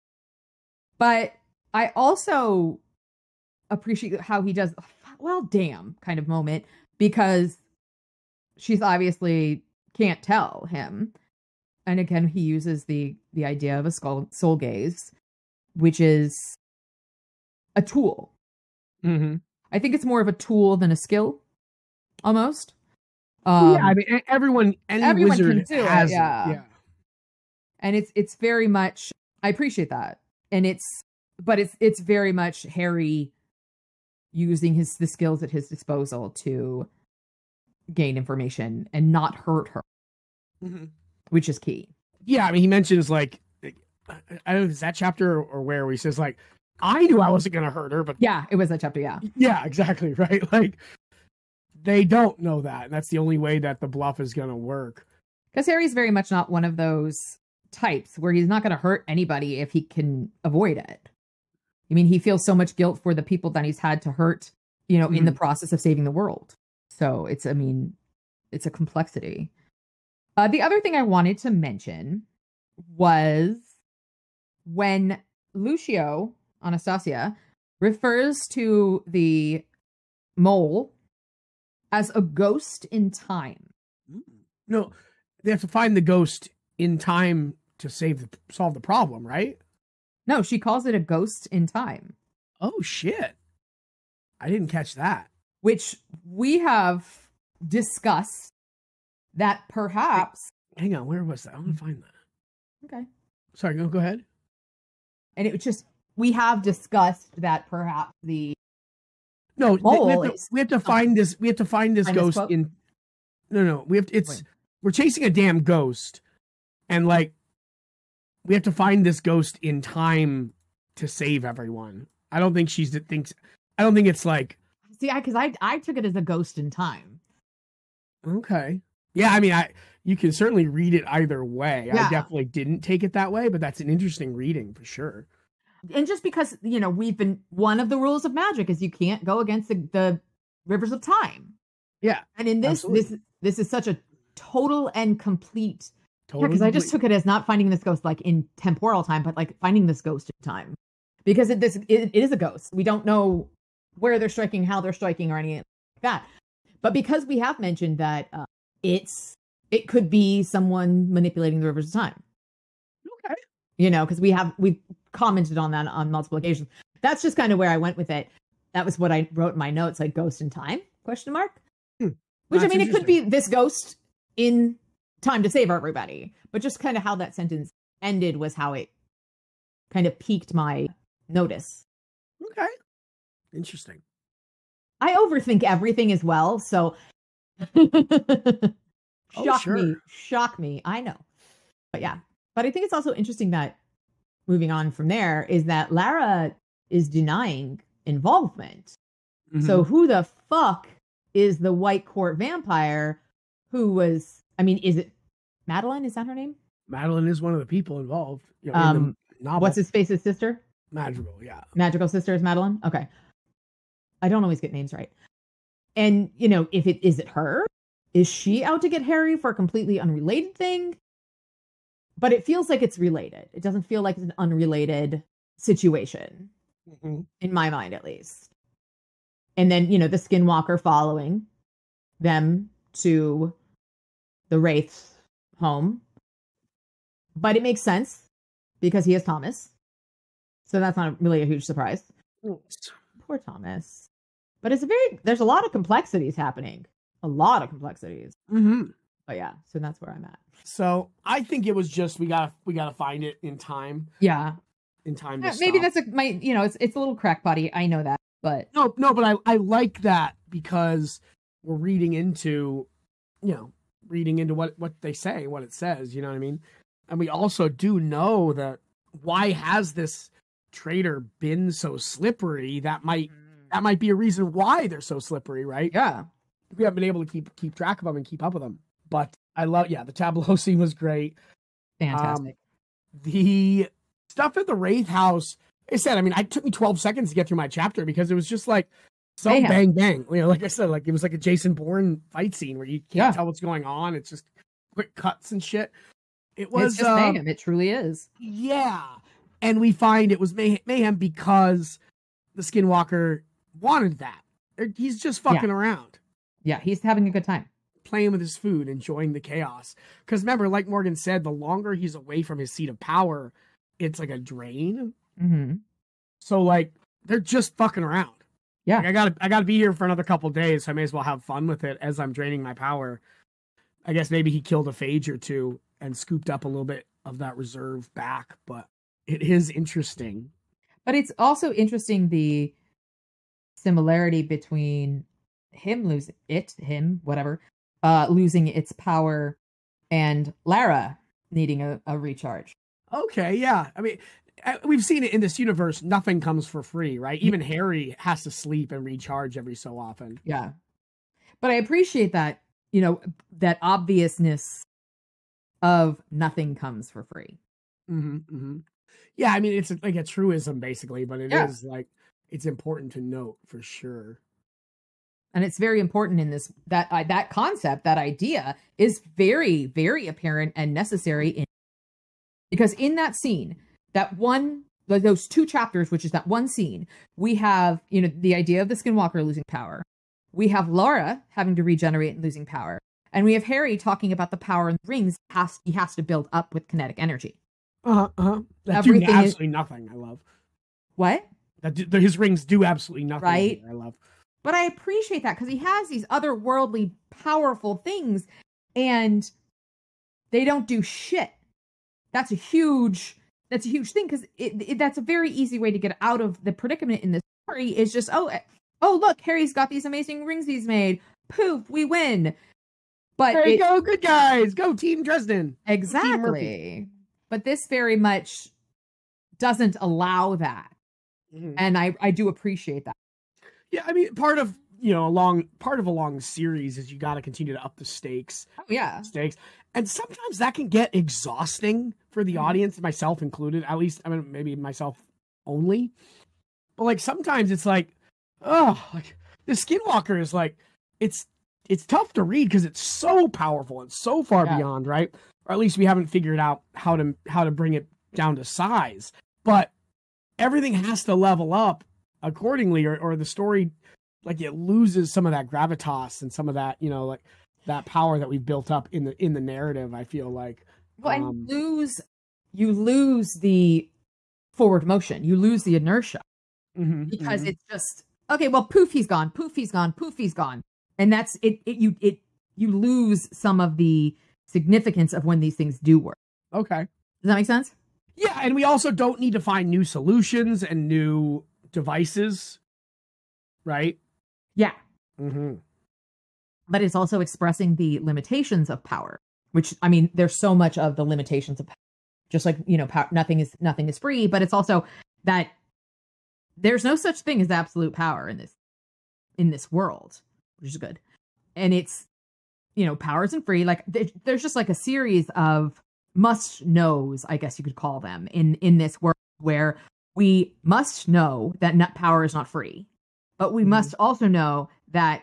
But I also appreciate how he does, well, damn kind of moment, because she's obviously can't tell him. And again, he uses the idea of a soul gaze, which is a tool. I think it's more of a tool than a skill, almost. Everyone wizard can do has it, yeah. And it's very much, I appreciate that. And it's very much Harry using the skills at his disposal to gain information and not hurt her, which is key. Yeah, he mentions, like, I don't know if it's that chapter or where he says, like, I knew I wasn't going to hurt her, but... Yeah, it was that chapter, yeah. Yeah, exactly, right? Like, they don't know that, and that's the only way that the bluff is going to work. Because Harry's very much not one of those types where he's not going to hurt anybody if he can avoid it. He feels so much guilt for the people that he's had to hurt, in the process of saving the world. So it's a complexity. The other thing I wanted to mention was when Lucio, Anastasia, refers to the mole as a ghost in time. No, they have to find the ghost in time to solve the problem, right? No, she calls it a ghost in time. Oh, shit. I didn't catch that. Which we have discussed that perhaps... Hang on, where was that? I'm going to find that. Okay. Sorry, go ahead. And it was just, we have discussed that perhaps the... No, we have to find this. We have to find this ghost in... No. We're chasing a damn ghost. And, like, we have to find this ghost in time to save everyone. I don't think I don't think it's like... See, because I took it as a ghost in time. Okay. Yeah, you can certainly read it either way. Yeah. I definitely didn't take it that way, but that's an interesting reading for sure. And just because, one of the rules of magic is you can't go against the rivers of time. Yeah. And in this is such a total and complete... Because I just took it as not finding this ghost like in temporal time, but like finding this ghost in time. Because it is a ghost. We don't know where they're striking, how they're striking, or anything like that. But because we have mentioned that it could be someone manipulating the rivers of time. Okay. Because we've commented on that on multiple occasions. That's just kind of where I went with it. That was what I wrote in my notes, like ghost in time, ? Which it could be this ghost in time to save everybody. But just kind of how that sentence ended was how it kind of piqued my notice. Okay. Interesting. I overthink everything as well, so shock me. I know. But yeah. But I think it's also interesting that moving on from there is that Lara is denying involvement. So who the fuck is the White Court vampire who was I mean, is it Madeline? Is that her name? Madeline is one of the people involved. You know, in the novel. What's his face's sister? Madrigal, yeah. Magical sister is Madeline? Okay. I don't always get names right. And, you know, is it her? Is she out to get Harry for a completely unrelated thing? But it feels like it's related. It doesn't feel like it's an unrelated situation, in my mind, at least. And then, you know, the Skinwalker following them to the Wraith's home. But it makes sense because he is Thomas. So that's not really a huge surprise. Poor Thomas. But there's a lot of complexities happening. A lot of complexities. But yeah, so that's where I'm at. So I think it was just we gotta find it in time. Yeah. In time to maybe stop. that's it's a little crackpotty. I know that, but no, but I like that because we're reading into what they say, what it says, you know what I mean? And we also do know that why has this traitor been so slippery? That might be a reason why they're so slippery, right? Yeah. We haven't been able to keep track of them and keep up with them. But I love, the tableau scene was great. Fantastic. The stuff at the Wraith house, I said, I mean, it took me 12 seconds to get through my chapter because it was just like so bang, bang. You know, like I said, like it was like a Jason Bourne fight scene where you can't tell what's going on. It's just quick cuts and shit. It's just mayhem. It truly is. Yeah. And we find it was mayhem because the Skinwalker wanted that. He's just fucking around. Yeah, he's having a good time. Playing with his food, enjoying the chaos. Because remember, like Morgan said, the longer he's away from his seat of power, it's like a drain. So like, they're just fucking around. Yeah. Like, I gotta be here for another couple days, so I may as well have fun with it as I'm draining my power. I guess maybe he killed a phage or two and scooped up a little bit of that reserve back, but it is interesting. But it's also interesting the similarity between him losing losing its power and Lara needing a recharge. Okay, yeah. I mean, we've seen it in this universe. Nothing comes for free, right? Even Harry has to sleep and recharge every so often. Yeah. But I appreciate that, you know, that obviousness of nothing comes for free. Yeah, I mean, it's like a truism, basically, but it is like, it's important to note for sure. And it's very important in this, that concept, that idea is very, very apparent and necessary because in that scene, those two chapters, which is that one scene, we have, you know, the idea of the Skinwalker losing power. We have Laura having to regenerate and losing power. And we have Harry talking about the power in the rings he has to build up with kinetic energy. That doing absolutely nothing. I love. What? His rings do absolutely nothing. Right? I love. But I appreciate that because he has these otherworldly, powerful things, and they don't do shit. That's a huge thing because that's a very easy way to get out of the predicament in this story. Is just oh look, Harry's got these amazing rings he's made. Poof, we win. But there you go, good guys, go Team Dresden. Exactly. But this very much doesn't allow that, and I do appreciate that. Yeah, I mean, part of a long series is you got to continue to up the stakes. Oh, yeah. And sometimes that can get exhausting for the audience, myself included. At least, I mean, maybe myself only. But like sometimes it's like, like the Skinwalker is like, it's tough to read because it's so powerful and so far beyond, right? Or at least we haven't figured out how to bring it down to size. But everything has to level up accordingly, or the story, like, it loses some of that gravitas and some of that, you know, like that power that we've built up in the narrative. I feel like, well, and you lose the forward motion, you lose the inertia because it's just okay. Well, poof, he's gone. Poof, he's gone. Poof, he's gone. And that's it. You lose some of the significance of when these things do work. Okay, does that make sense? Yeah, and we also don't need to find new solutions and new devices, right? Yeah. But it's also expressing the limitations of power, which, I mean, there's so much of the limitations of power. Just like, you know, nothing is free, but it's also that there's no such thing as absolute power in this world, which is good. And it's power isn't free. Like there's just like a series of must knows, I guess you could call them, in this world where we must know that power is not free, but we must also know that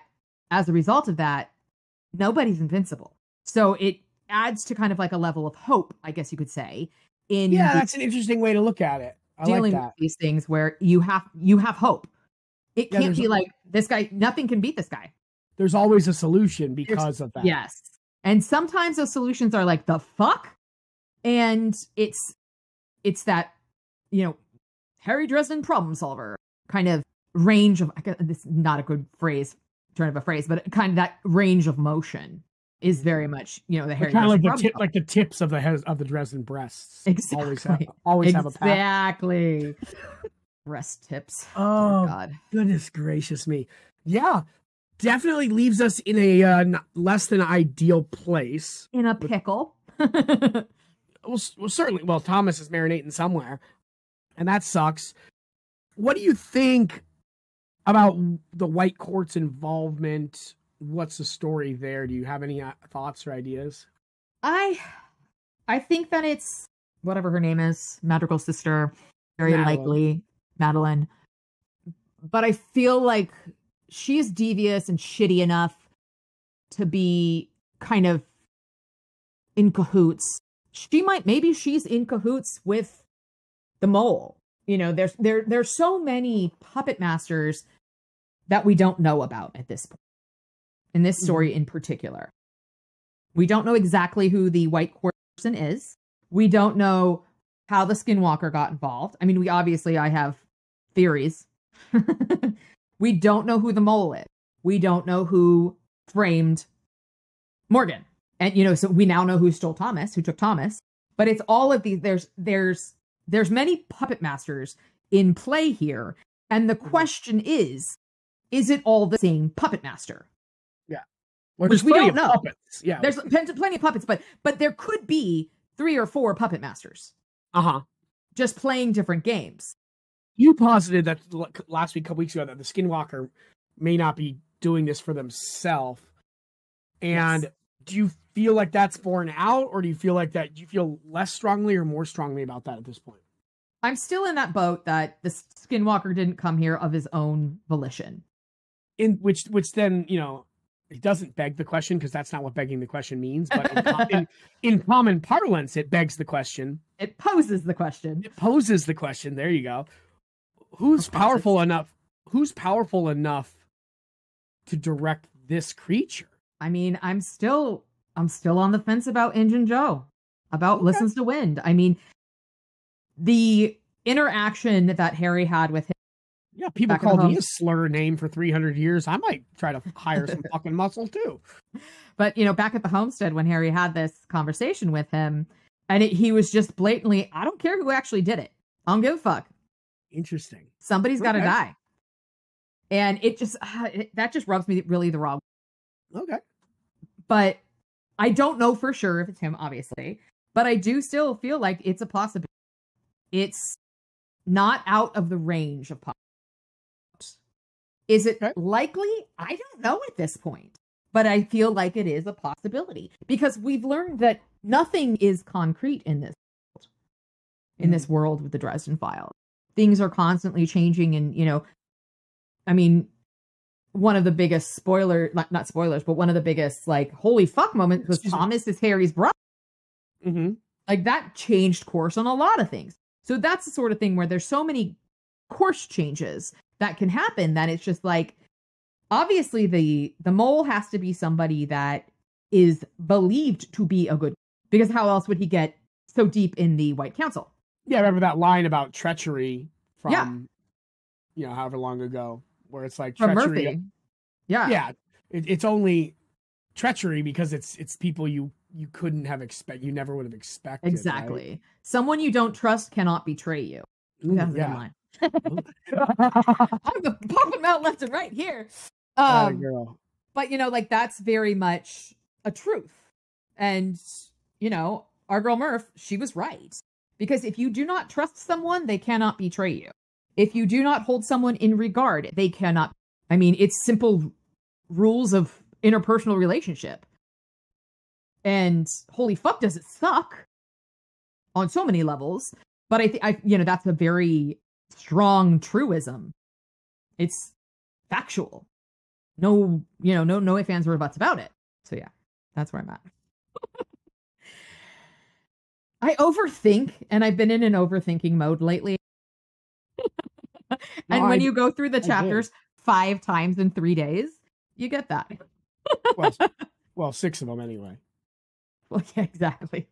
as a result of that, nobody's invincible. So it adds to kind of like a level of hope, I guess you could say. That's an interesting way to look at it. I dealing like that. with these things where you have hope. It can't be like this guy, nothing can beat this guy. There's always a solution because of that. Yes. And sometimes those solutions are like, the fuck? And it's that, Harry Dresden problem solver kind of range of, I guess this is not a good turn of a phrase, but kind of that range of motion is very much, the Harry kind of Dresden like the tips of the Dresden breasts. Exactly. Always have a pack. Exactly. Breast tips. Oh, God. Goodness gracious me. Yeah. Definitely leaves us in a less than ideal place. In a pickle. Well, certainly. Well, Thomas is marinating somewhere, and that sucks. What do you think about the White Court's involvement? What's the story there? Do you have any thoughts or ideas? I think that it's whatever her name is, Madrigal's sister, very likely Madeline. But I feel like she's devious and shitty enough to be kind of in cahoots. Maybe she's in cahoots with the mole. There's so many puppet masters that we don't know about at this point. In this story in particular. We don't know exactly who the White Court person is. We don't know how the Skinwalker got involved. I mean, I have theories. We don't know who the mole is. We don't know who framed Morgan. And, so we now know who took Thomas. But it's all of these, there's many puppet masters in play here. And the question is it all the same puppet master? Yeah. Which we don't know. Puppets. Yeah. There's plenty of puppets, but there could be 3 or 4 puppet masters. Just playing different games. You posited that last week, a couple weeks ago, that the Skinwalker may not be doing this for themselves. And do you feel like that's borne out, or do you feel less strongly or more strongly about that at this point? I'm still in that boat that the Skinwalker didn't come here of his own volition. In which then, it doesn't beg the question, because that's not what begging the question means. But in common parlance, it begs the question. It poses the question. There you go. Who's powerful enough to direct this creature? I mean, I'm still on the fence about Injun Joe, about Listens to Wind. I mean, the interaction that Harry had with him. Yeah, people called me a slur name for 300 years. I might try to hire some fucking muscle too. But, back at the homestead when Harry had this conversation with him, and he was just blatantly, I don't care who actually did it. I don't give a fuck. Interesting. Somebody's got to die. And it just, that just rubs me really the wrong way. Okay. But I don't know for sure if it's him, obviously. But I do still feel like it's a possibility. It's not out of the range of possibilities. Is it likely? I don't know at this point. But I feel like it is a possibility. Because we've learned that nothing is concrete in this world. In this world with the Dresden Files. Things are constantly changing, and, I mean, one of the biggest not spoilers, but one of the biggest, like, holy fuck moments was Thomas is Harry's brother. Like, that changed course on a lot of things. So that's the sort of thing where there's so many course changes that can happen that it's just like, obviously the mole has to be somebody that is believed to be a good, because how else would he get so deep in the White Council? Yeah, remember that line about treachery from, however long ago, where it's like from treachery. Murphy. Yeah. Yeah. It's only treachery because it's people you couldn't have you never would have expected. Exactly. Right? Someone you don't trust cannot betray you. That's a good line. I'm popping them out left and right here. Girl. But, like, that's very much a truth. And, our girl Murph, she was right. Because if you do not trust someone, they cannot betray you. If you do not hold someone in regard, they cannot. I mean, it's simple rules of interpersonal relationship. And holy fuck, does it suck on so many levels. But I think that's a very strong truism. It's factual. No, no ifs, ands, or buts about it. So yeah, that's where I'm at. I overthink, and I've been in an overthinking mode lately. And when you go through the chapters 5 times in 3 days, you get that. Well, 6 of them anyway. Well, yeah, exactly.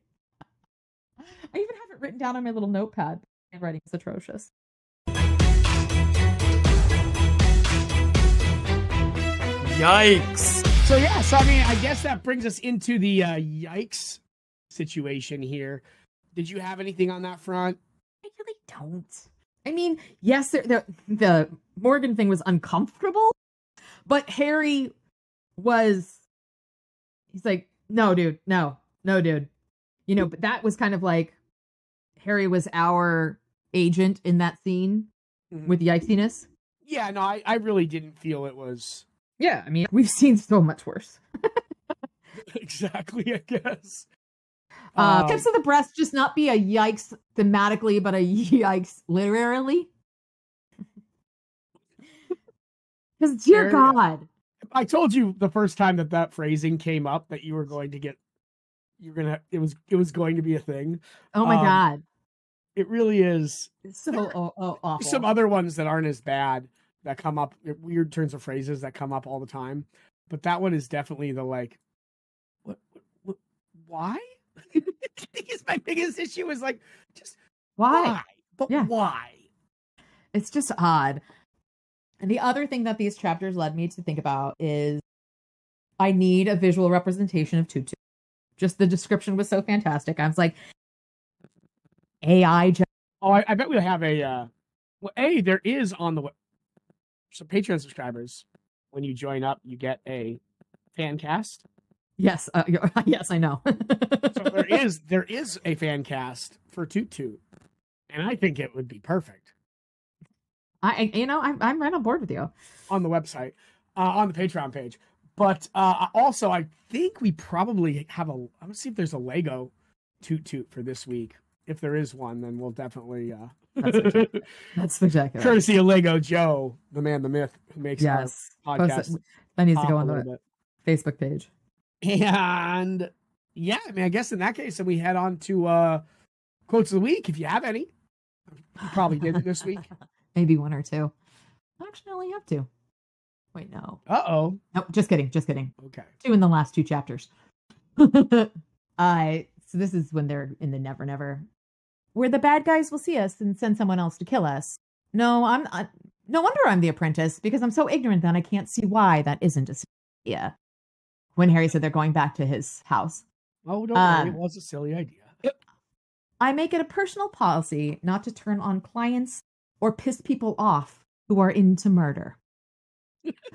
I even have it written down on my little notepad. Handwriting is atrocious. Yikes. So yeah, I mean, I guess that brings us into the yikes situation here. Did you have anything on that front? I really don't. I mean, yes, the Morgan thing was uncomfortable, but Harry he's like, no, dude, no, dude. But that was kind of like Harry was our agent in that scene with yikesiness. Yeah, no, I really didn't feel it was. Yeah, I mean, we've seen so much worse. Exactly, I guess. Tips of the breast just not be a yikes thematically, but a yikes literally. Because dear God. I told you the first time that phrasing came up that you were going to get, it was going to be a thing. Oh my God. It really is. It's so awful. Some other ones that aren't as bad that come up, weird turns of phrases that come up all the time. But that one is definitely the like, what why? My biggest issue is like, just why? But yeah. Why? It's just odd. And the other thing that these chapters led me to think about is I need a visual representation of Tutu. Just the description was so fantastic. I was like, AI. I bet we'll have there is on the some Patreon subscribers. When you join up, you get a fan cast. Yes, yes, I know. So there is a fan cast for Tutu, and I think it would be perfect. I'm right on board with you on the website, on the Patreon page. But also, I think we probably have I'm gonna see if there's a Lego Toot for this week. If there is one, then we'll definitely. That's spectacular. Courtesy of Lego Joe, the man, the myth, who makes our podcast. That needs to go on the Facebook page. And yeah, I mean, I guess in that case, then we head on to quotes of the week. If you have any, you probably did it this week. Maybe 1 or 2. Actually, I only have 2. Wait, no. Uh-oh. Nope, just kidding. Okay. 2 in the last 2 chapters. So this is when they're in the Never Never, where the bad guys will see us and send someone else to kill us. No, no wonder I'm the apprentice, because I'm so ignorant that I can't see why that isn't a silly idea. When Harry said they're going back to his house. Oh, don't worry, it was a silly idea. I make it a personal policy not to turn on clients or piss people off who are into murder.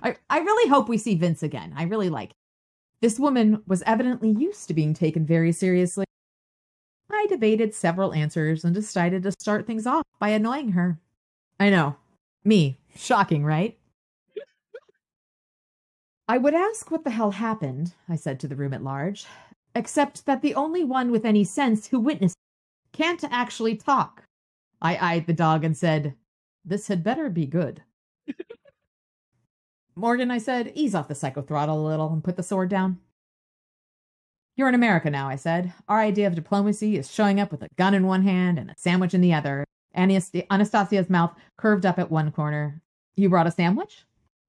I really hope we see Vince again. I really like it. This woman was evidently used to being taken very seriously. I debated several answers and decided to start things off by annoying her. I know. Me. Shocking, right? I would ask what the hell happened, I said to the room at large, except that the only one with any sense who witnessed it can't actually talk. I eyed the dog and said, "This had better be good." Morgan, I said, ease off the psychothrottle a little and put the sword down. You're in America now, I said. Our idea of diplomacy is showing up with a gun in one hand and a sandwich in the other. Anastasia's mouth curved up at one corner. You brought a sandwich?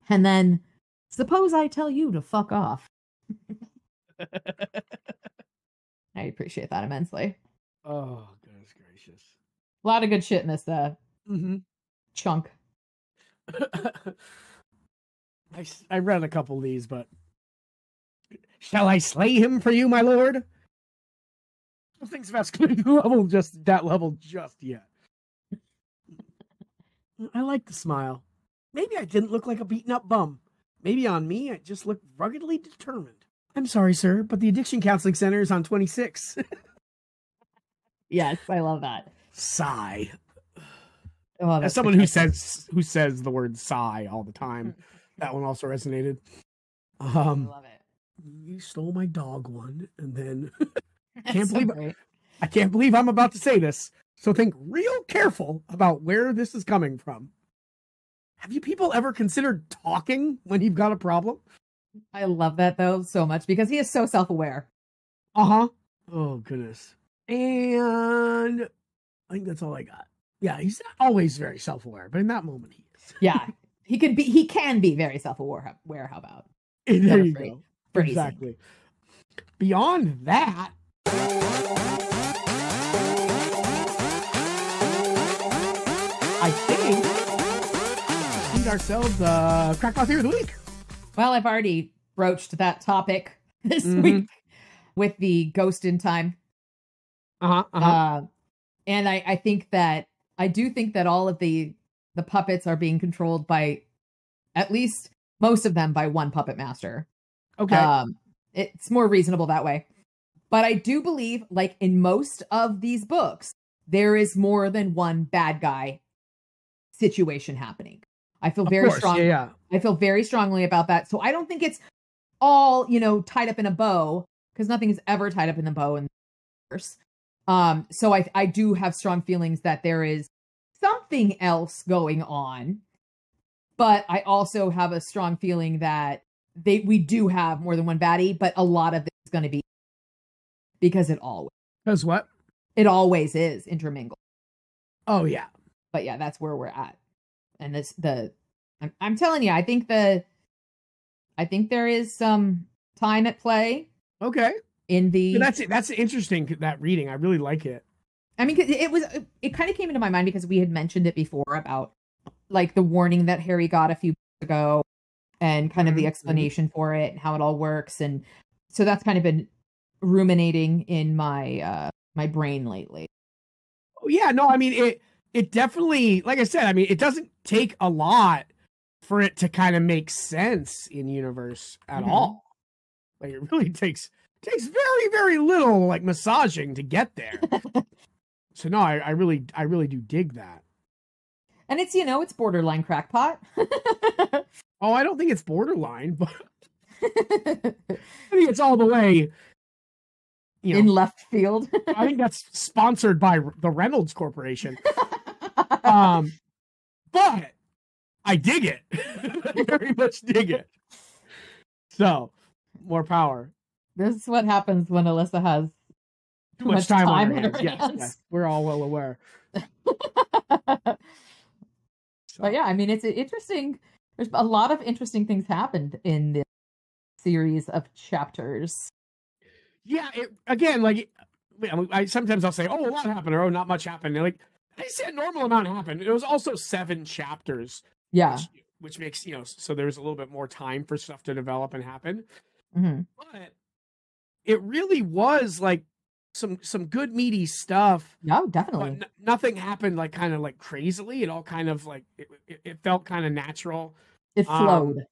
And then, suppose I tell you to fuck off. I appreciate that immensely. Oh, goodness gracious. A lot of good shit in this chunk. I read a couple of these, but shall I slay him for you, my lord? I don't think that's going to be that level just yet. I like the smile. Maybe I didn't look like a beaten up bum. Maybe on me, I just looked ruggedly determined. I'm sorry, sir, but the addiction counseling center is on 26. Yes, I love that. Sigh. Oh, as someone who says the word sigh all the time, that one also resonated. I love it. you stole my dog one, and then I can't believe I'm about to say this. So think real careful about where this is coming from. Have you people ever considered talking when you've got a problem? I love that though so much because he is so self-aware. Uh-huh. Oh goodness. And I think that's all I got. Yeah, he's not always very self-aware, but in that moment he is. Yeah. He can be very self-aware. How about? There you go. Phrasing. Exactly. Beyond that, I think we need ourselves Crackpot Theory of the Week. Well, I've already broached that topic this week with the Ghost in Time. And I think that I do think that all of the puppets are being controlled by at least most of them by one puppet master. Okay. It's more reasonable that way. But I do believe, like in most of these books, there is more than one bad guy situation happening. I feel very strong. Yeah. I feel very strongly about that. So I don't think it's all, tied up in a bow, because nothing is ever tied up in the bow in the universe. So I do have strong feelings that there is something else going on. But I also have a strong feeling that we do have more than one baddie, but a lot of it is going to be because it always. Because what? It always is intermingled. Oh yeah. But yeah, that's where we're at. And I'm telling you, I think there is some time at play. Okay. That's interesting, that reading. I really like it. I mean, it kind of came into my mind because we had mentioned it before about like the warning that Harry got a few weeks ago and kind of the explanation for it and how it all works. And so that's kind of been ruminating in my my brain lately. Oh yeah, no, I mean it definitely, like I said, I mean it doesn't take a lot for it to kind of make sense in universe at all. Like it really takes very, very little like massaging to get there. So no, I really do dig that. And it's, it's borderline crackpot. Oh, I don't think it's borderline, but I think it's all the way in left field. I think that's sponsored by the Reynolds Corporation. But I dig it. I very much dig it. So, more power. This is what happens when Alyssa has too much time on her hands. Yes, we're all well aware. But yeah, I mean, it's interesting. There's a lot of interesting things happened in this series of chapters. Yeah, again, like, sometimes I'll say, oh, a lot happened, or oh, not much happened. And like, I said, a normal amount happened. It was also 7 chapters. Yeah. Which makes, so there's a little bit more time for stuff to develop and happen. But it really was like some good meaty stuff. No, definitely. But nothing happened like kind of like crazily. It all kind of like it felt kind of natural. It flowed.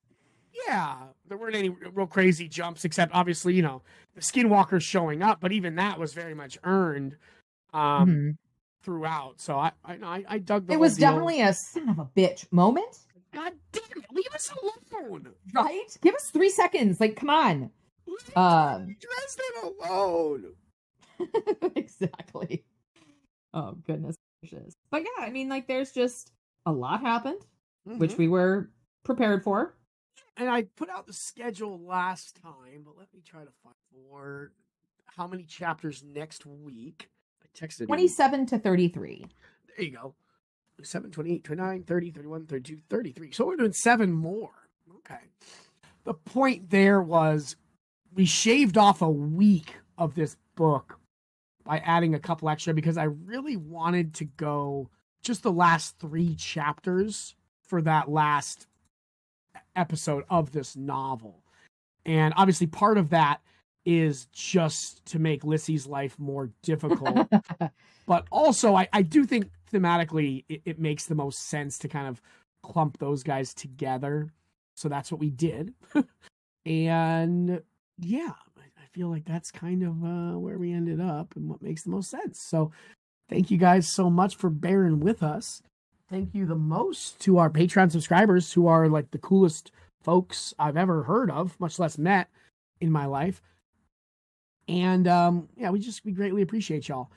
Yeah, there weren't any real crazy jumps, except obviously the skinwalkers showing up, but even that was very much earned throughout. So I dug the. It was definitely a son of a bitch moment. God damn it! Leave us alone. Right? Give us 3 seconds. Like, come on. Dresden alone. Exactly. Oh goodness gracious. But yeah, I mean, like, there's just a lot happened, which we were prepared for. And I put out the schedule last time, but let me try to find more. How many chapters next week? I texted 27 to 33. There you go. 27, 28, 29, 30, 31, 32, 33. So we're doing 7 more. Okay. The point there was we shaved off a week of this book by adding a couple extra because I really wanted to go just the last 3 chapters for that last episode of this novel. And obviously part of that is just to make Lissy's life more difficult. But also I do think thematically it makes the most sense to kind of clump those guys together. So that's what we did. And yeah, I feel like that's kind of where we ended up and what makes the most sense. So thank you guys so much for bearing with us. Thank you the most to our Patreon subscribers who are like the coolest folks I've ever heard of, much less met. in my life. And yeah, we greatly appreciate y'all.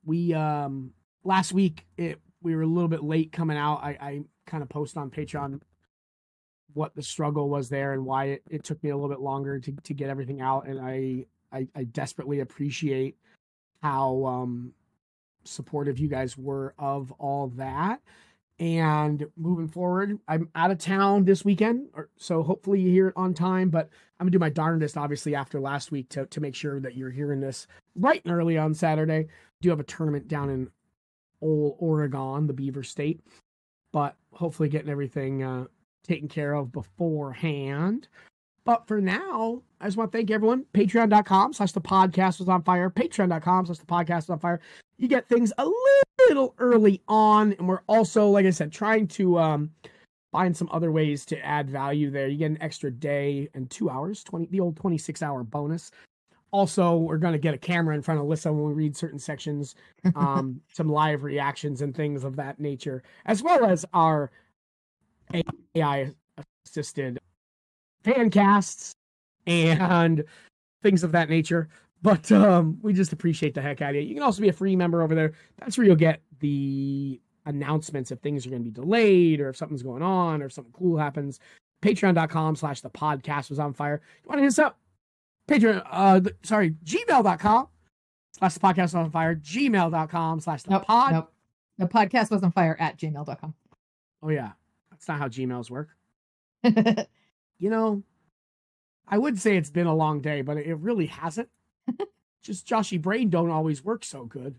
We last week we were a little bit late coming out. I kind of posted on Patreon what the struggle was there and why it took me a little bit longer to get everything out. And I desperately appreciate how supportive you guys were of all that. And moving forward, I'm out of town this weekend, so hopefully you hear it on time, but I'm gonna do my darndest, obviously, after last week to make sure that you're hearing this bright and early on Saturday. Do have a tournament down in old Oregon, the Beaver State, but hopefully getting everything taken care of beforehand. But for now, I just want to thank everyone. Patreon.com/the podcast was on fire. Patreon.com/the podcast was on fire. You get things a little early on. And we're also, like I said, trying to find some other ways to add value there. You get an extra day and 2 hours, the old 26-hour bonus. Also, we're going to get a camera in front of Alyssa when we read certain sections, some live reactions and things of that nature, as well as our AI-assisted fan casts and things of that nature. But we just appreciate the heck out of it. You can also be a free member over there. That's where you'll get the announcements if things are going to be delayed or if something's going on or if something cool happens. Patreon.com/the podcast was on fire. You want to hit us up? Gmail.com/the podcast was on fire. Gmail.com/the pod. Nope. The podcast was on fire at gmail.com. Oh, yeah. That's not how Gmails work. You know, I would say it's been a long day, but it really hasn't. Just Joshy brain don't always work so good.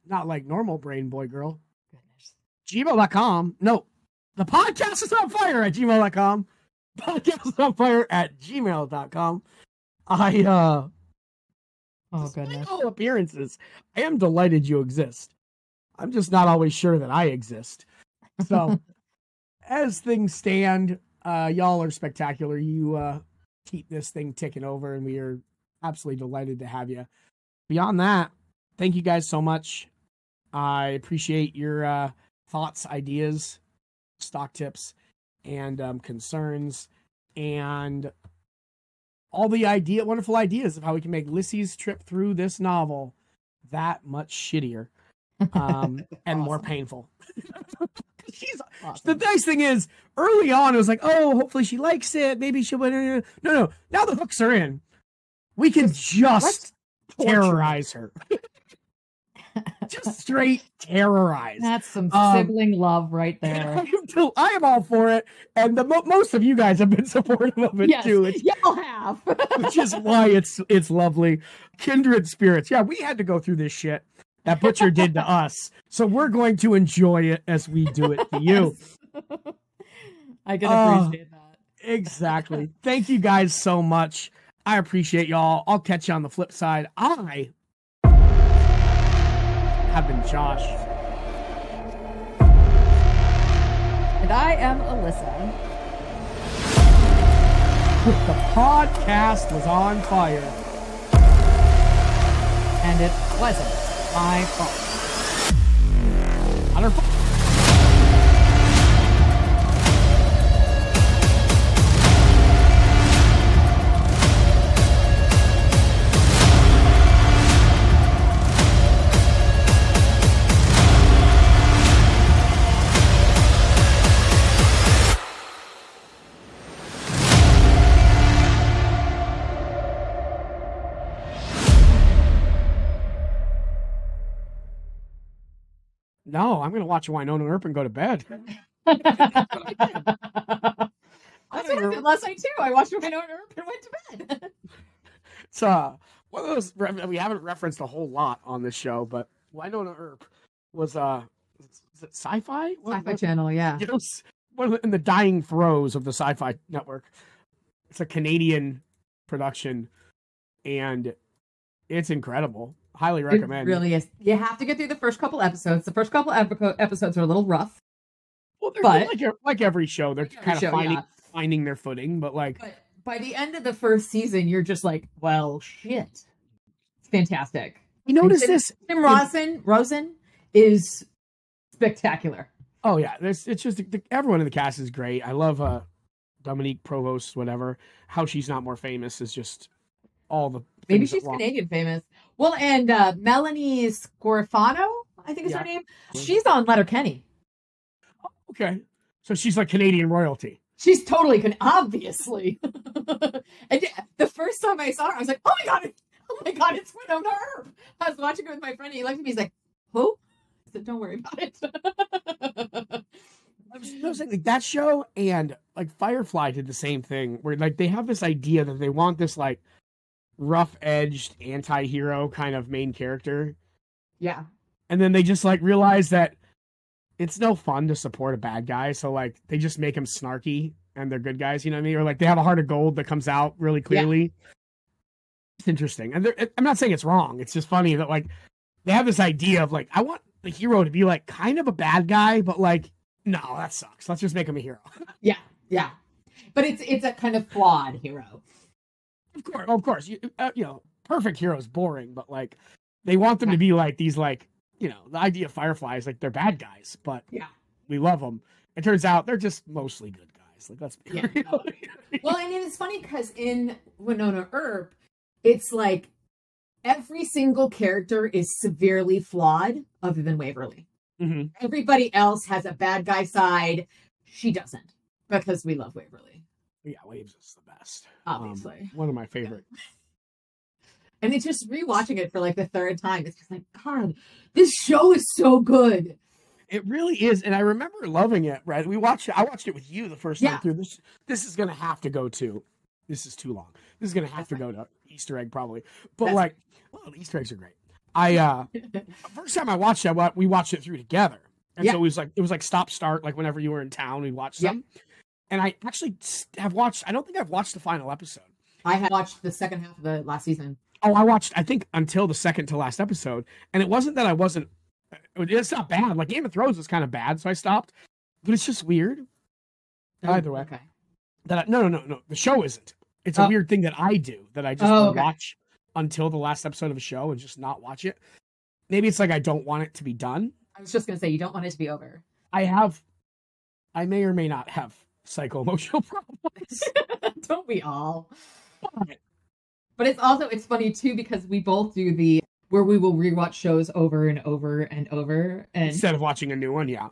Not like normal brain, boy, girl. Goodness. Gmail.com. No, the podcast is on fire at gmail.com. Podcast is on fire at gmail.com. Oh, goodness. All appearances, I am delighted you exist. I'm just not always sure that I exist. So, as things stand, y'all are spectacular. You keep this thing ticking over, and we are absolutely delighted to have you. Beyond that, thank you guys so much. I appreciate your thoughts, ideas, stock tips, and concerns, and all the wonderful ideas of how we can make Lissy's trip through this novel that much shittier and Awesome. more painful. Awesome. The nice thing is, early on, it was like, oh, hopefully she likes it. Maybe she'll. No. Now the hooks are in. We can just terrorize her. Just straight terrorize. That's some sibling love right there. I am all for it, and most of you guys have been supportive of it too. Y'all have, which is why it's lovely. Kindred spirits. Yeah, we had to go through this shit that Butcher did to us, so we're going to enjoy it as we do it to you. I can appreciate that. Exactly. Thank you guys so much. I appreciate y'all. I'll catch you on the flip side. I have been Josh. And I am Alyssa. The podcast was on fire. And it wasn't my fault. Not her fault. No, I'm going to watch Wynona Earp and go to bed. That's what I did last night too. I watched Wynona Earp and went to bed. It's one of those we haven't referenced a whole lot on this show, but Wynona Earp was is it Sci-Fi? Sci-Fi Channel, yeah. It was in the dying throes of the Sci-Fi network. It's a Canadian production, and it's incredible. Highly recommend. It really is. You have to get through the first couple episodes. The first couple episodes are a little rough. Well, they're like every show. They're kind of finding their footing, but by the end of the first season, you're just like, well, shit. It's fantastic. You notice this? Tim Rosen is spectacular. Oh yeah, it's just everyone in the cast is great. I love Dominique Provost, whatever. How she's not more famous is just all the Maybe things she's that Canadian famous. Well, and Melanie Scorfano, I think is her name. She's on Letterkenny. Okay. So she's like Canadian royalty. She's totally obviously. And the first time I saw her, I was like, oh my god, it's Wynona Earp. I was watching it with my friend, and he looked at me, he's like, who? I said, don't worry about it. I was noticing like that show and like Firefly did the same thing where like they have this idea that they want this like rough-edged anti-hero kind of main character. Yeah. And then they just like realize that it's no fun to support a bad guy, so like they just make him snarky and they're good guys, you know what I mean? Or like they have a heart of gold that comes out really clearly. Yeah. It's interesting. And I'm not saying it's wrong. It's just funny that like they have this idea of like, I want the hero to be like kind of a bad guy, but like, no, that sucks. Let's just make him a hero. Yeah, yeah. But it's a kind of flawed hero. Of course. You know, perfect hero is boring, but like they want them to be like these like, you know, the idea of Firefly is like they're bad guys, but yeah, we love them. It turns out they're just mostly good guys. Like let's be real. Well, and it's funny because in Wynona Earp, it's like every single character is severely flawed other than Waverly. Mm-hmm. Everybody else has a bad guy side. She doesn't, because we love Waverly. Yeah, Waves is the best. Obviously. One of my favorite. Yeah. And it's just rewatching it for like the third time. It's just like, God, this show is so good. It really is. And I remember loving it, right? I watched it with you the first time through. This is going to have to go to, this is too long. This is going to have to go to Easter egg probably. But well, the Easter eggs are great. First time I watched it, we watched it through together. And so it was like stop, start, like whenever you were in town, we watched them. And I actually have watched, I don't think I've watched the final episode. I had watched the second half of the last season. Oh, I watched, I think, until the second to last episode. And it wasn't that I wasn't, it's not bad. Like Game of Thrones was kind of bad, so I stopped. But it's just weird. Either way. Okay. No. The show isn't. It's a weird thing that I do, that I just watch until the last episode of a show and just not watch it. Maybe it's like I don't want it to be done. I was just going to say, you don't want it to be over. I may or may not have psycho-emotional problems. Don't we all? But it's funny too, because we both do where we will rewatch shows over and over and over. And instead of watching a new one, yeah.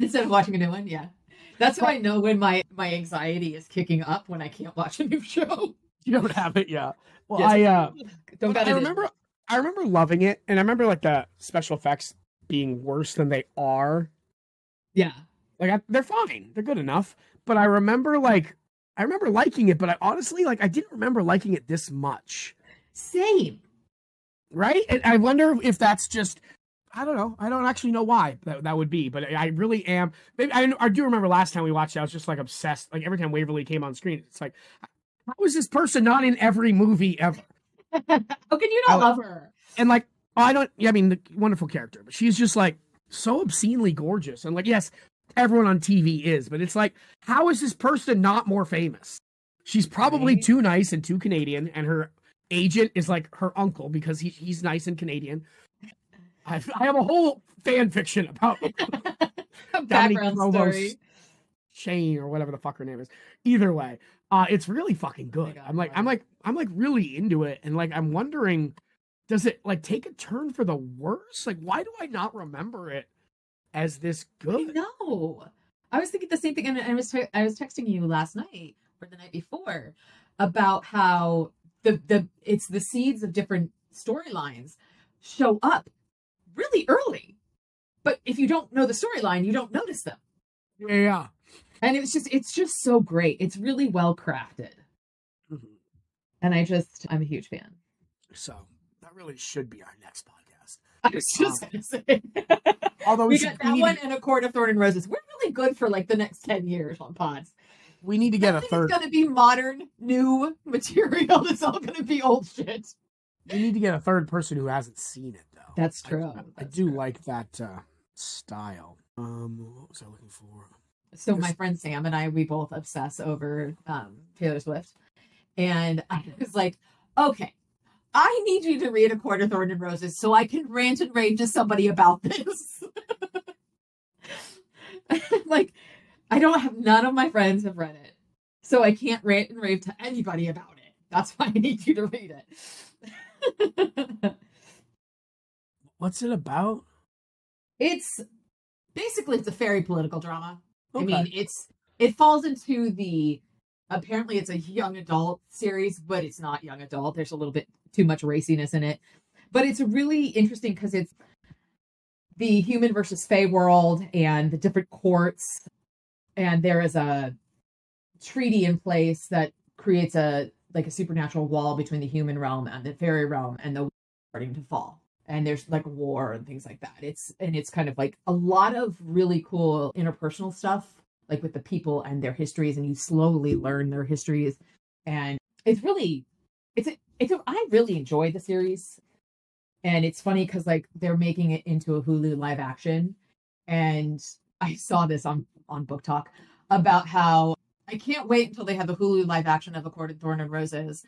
That's how I know when my anxiety is kicking up, when I can't watch a new show. You don't have it, yeah. Well, yes, I remember loving it, and I remember like the special effects being worse than they are. Yeah. Like they're fine. They're good enough. But I remember liking it, but I honestly I didn't remember liking it this much. Same. Right? And I wonder if that's just, I don't know. I don't actually know why that would be, but I really am. Maybe I do remember last time we watched it, I was just like obsessed. Like every time Waverly came on screen, it's like, how is this person not in every movie ever? How can you not love her? And the wonderful character, but she's just like so obscenely gorgeous. And like, yes, everyone on TV is, but it's like, how is this person not more famous? She's probably too nice and too Canadian, and her agent is like her uncle because he's nice and Canadian. I have a whole fan fiction about background story. Shane or whatever the fuck her name is. Either way, it's really fucking good. I'm like really into it, and like I'm wondering, does it like take a turn for the worse? Like, why do I not remember it as this good? No, I was thinking the same thing, and I was texting you last night or the night before about how it's the seeds of different storylines show up really early, but if you don't know the storyline, you don't notice them. Yeah. And it's just so great. It's really well crafted. Mm-hmm. And I'm a huge fan. So that really should be our next podcast. I was just gonna say. Although we got that one and A Court of Thorn and Roses. We're really good for like the next 10 years on pods. We need to get a third. It's going to be modern, new material. It's all going to be old shit. We need to get a third person who hasn't seen it, though. That's true. I do like that style. What was I looking for? So my friend Sam and I, we both obsess over Taylor Swift. And I was like, okay, I need you to read A Court of Thorn and Roses so I can rant and rave to somebody about this. Like, none of my friends have read it. So I can't rant and rave to anybody about it. That's why I need you to read it. What's it about? It's basically it's a fairy political drama. Okay. I mean, it falls into the apparently it's a young adult series, but it's not young adult. There's a little bit too much raciness in it. But it's really interesting because it's the human versus fae world and the different courts, and there is a treaty in place that creates a supernatural wall between the human realm and the fairy realm, and the starting to fall. And there's like war and things like that. It's kind of like a lot of really cool interpersonal stuff, like with the people and their histories, and you slowly learn their histories. And it's really, I really enjoy the series. And it's funny because like they're making it into a Hulu live action. And I saw this on Book Talk about how I can't wait until they have the Hulu live action of A Court of Thorn and Roses.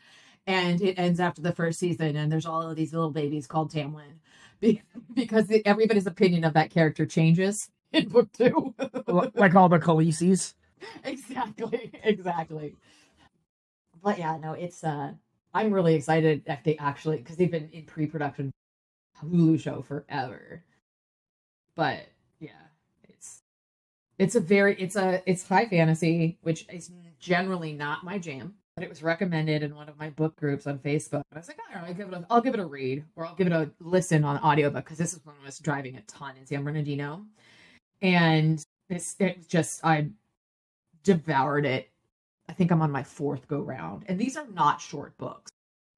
And it ends after the first season, and there's all of these little babies called Tamlin, because everybody's opinion of that character changes in book 2. Like all the Khaleesi's. Exactly. But yeah, no, it's I'm really excited that they actually, because they've been in pre-production Hulu show forever. But yeah, it's high fantasy, which is generally not my jam. But it was recommended in one of my book groups on Facebook. And I was like, all right, I'll give it a read, or I'll give it a listen on audiobook, because this is when I was driving a ton in San Bernardino. And I devoured it. I think I'm on my 4th go round. And these are not short books.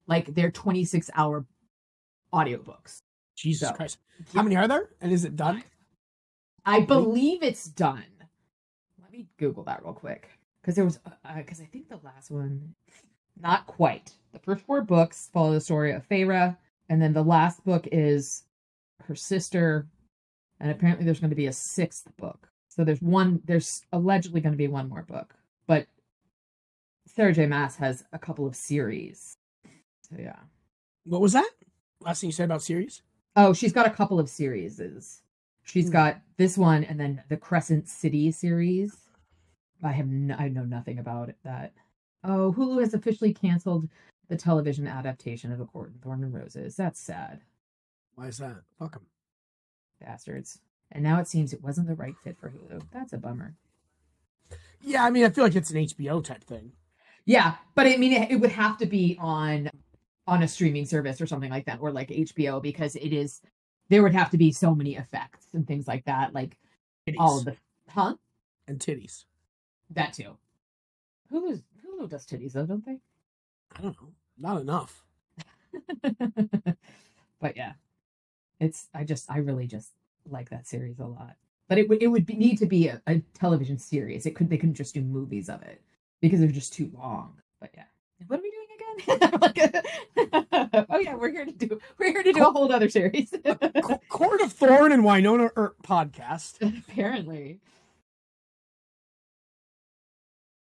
Like, they're 26-hour audiobooks. Jesus Christ. How many are there? And is it done? I believe it's done. Let me Google that real quick. Because I think the last one, not quite. The first 4 books follow the story of Feyre, and then the last book is her sister, and apparently there's going to be a 6th book. So there's allegedly going to be one more book, but Sarah J. Maas has a couple of series. So yeah. What was that? Last thing you said about series? Oh, she's got a couple of series. She's got this one, and then the Crescent City series. I know nothing about that. Oh, Hulu has officially canceled the television adaptation of A Court of Thorn and Roses. That's sad. Why is that? Fuck them. Bastards. And now it seems it wasn't the right fit for Hulu. That's a bummer. Yeah, I mean, I feel like it's an HBO type thing. Yeah, but I mean, it would have to be on a streaming service or something like that, or like HBO, because there would have to be so many effects and things like that, like titties. All of the and titties. That too. Hulu does titties though, don't they? I don't know. Not enough. But yeah, I really just like that series a lot. But it would need to be a television series. They couldn't just do movies of it because they're just too long. But yeah, what are we doing again? Oh yeah, we're here to do a whole other series. Court of Thorn and Wynona Earp podcast. Apparently.